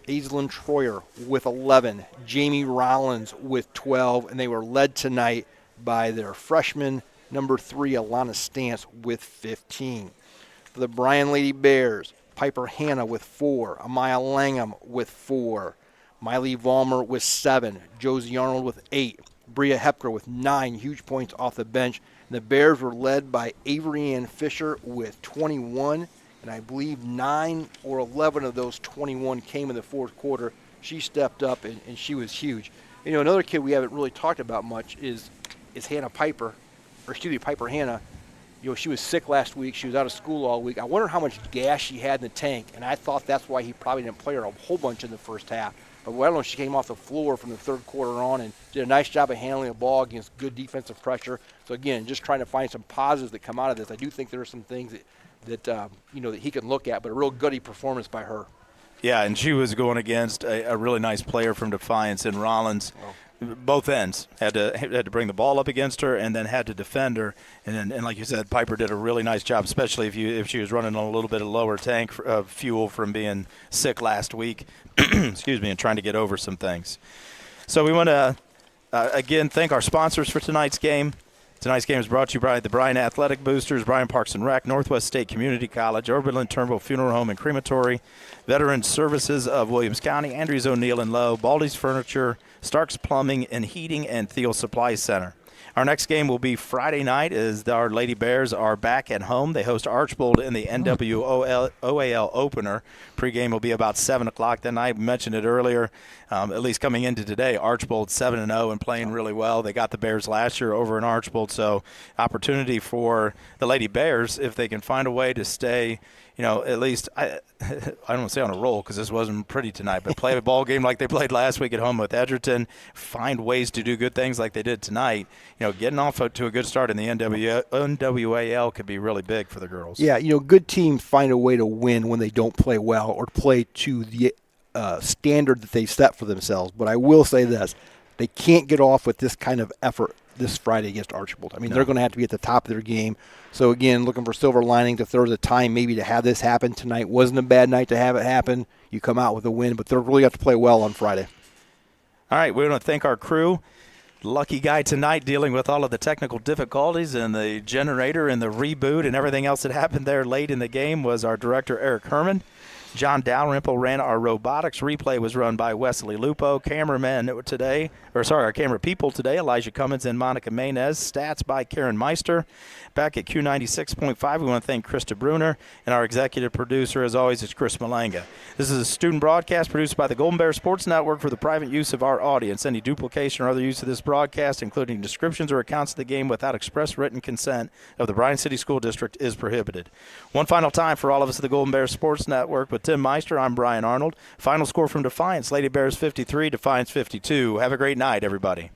Aislinn Troyer with 11, Jamie Rollins with 12, and they were led tonight by their freshman, number 3, Alana Stantz with 15. For the Bryan Lady Bears, Piper Hanna with 4, Amaya Langham with 4, Miley Vollmer with 7, Josie Arnold with 8, Bria Hepker with 9 huge points off the bench. And the Bears were led by Avery Ann Fisher with 21, and I believe 9 or 11 of those 21 came in the fourth quarter. She stepped up, and she was huge. Another kid we haven't really talked about much is Hannah Piper, Piper Hanna. She was sick last week. She was out of school all week. I wonder how much gas she had in the tank, and I thought that's why he probably didn't play her a whole bunch in the first half. But I don't know, she came off the floor from the third quarter on and did a nice job of handling the ball against good defensive pressure. So, again, just trying to find some positives that come out of this. I do think there are some things that he can look at, but a real goody performance by her. Yeah, and she was going against a really nice player from Defiance in Rollins. Both ends had to bring the ball up against her and then had to defend her. And like you said, Piper did a really nice job, especially if she was running on a little bit of lower tank of fuel from being sick last week. Excuse me, and trying to get over some things. So we want to again, thank our sponsors for tonight's game. Tonight's game is brought to you by the Bryan Athletic Boosters, Bryan Parks and Rec, Northwest State Community College, Oberlin-Turnbull Funeral Home and Crematory, Veterans Services of Williams County, Andrews O'Neill and Lowe, Baldy's Furniture, Stark's Plumbing and Heating, and Thiel Supply Center. Our next game will be Friday night as our Lady Bears are back at home. They host Archbold in the NWOAL opener. Pre-game will be about 7 o'clock that night. We mentioned it earlier, at least coming into today. Archbold 7-0 and playing really well. They got the Bears last year over in Archbold, so opportunity for the Lady Bears if they can find a way to stay, at least I don't want to say on a roll because this wasn't pretty tonight, but play a ball game like they played last week at home with Edgerton, find ways to do good things like they did tonight. Getting off to a good start in the NWAL could be really big for the girls. Yeah, good teams find a way to win when they don't play well or play to the standard that they set for themselves. But I will say this, they can't get off with this kind of effort this Friday against Archbold. They're going to have to be at the top of their game. So, again, looking for silver lining to throw the time maybe to have this happen tonight. Wasn't a bad night to have it happen. You come out with a win, but they're really got to play well on Friday. All right, we want to thank our crew. Lucky guy tonight dealing with all of the technical difficulties and the generator and the reboot and everything else that happened there late in the game was our director, Eric Herman. John Dalrymple ran our robotics. Replay was run by Wesley Lupo. Our camera people today, Elijah Cummins and Monica Maynez. Stats by Karen Meister. Back at Q96.5, we want to thank Krista Bruner. And our executive producer, as always, is Chris Malanga. This is a student broadcast produced by the Golden Bear Sports Network for the private use of our audience. Any duplication or other use of this broadcast, including descriptions or accounts of the game without express written consent of the Bryan City School District, is prohibited. One final time for all of us at the Golden Bear Sports Network. With Tim Meister, I'm Brian Arnold. Final score from Defiance, Lady Bears 53, Defiance 52. Have a great night, everybody.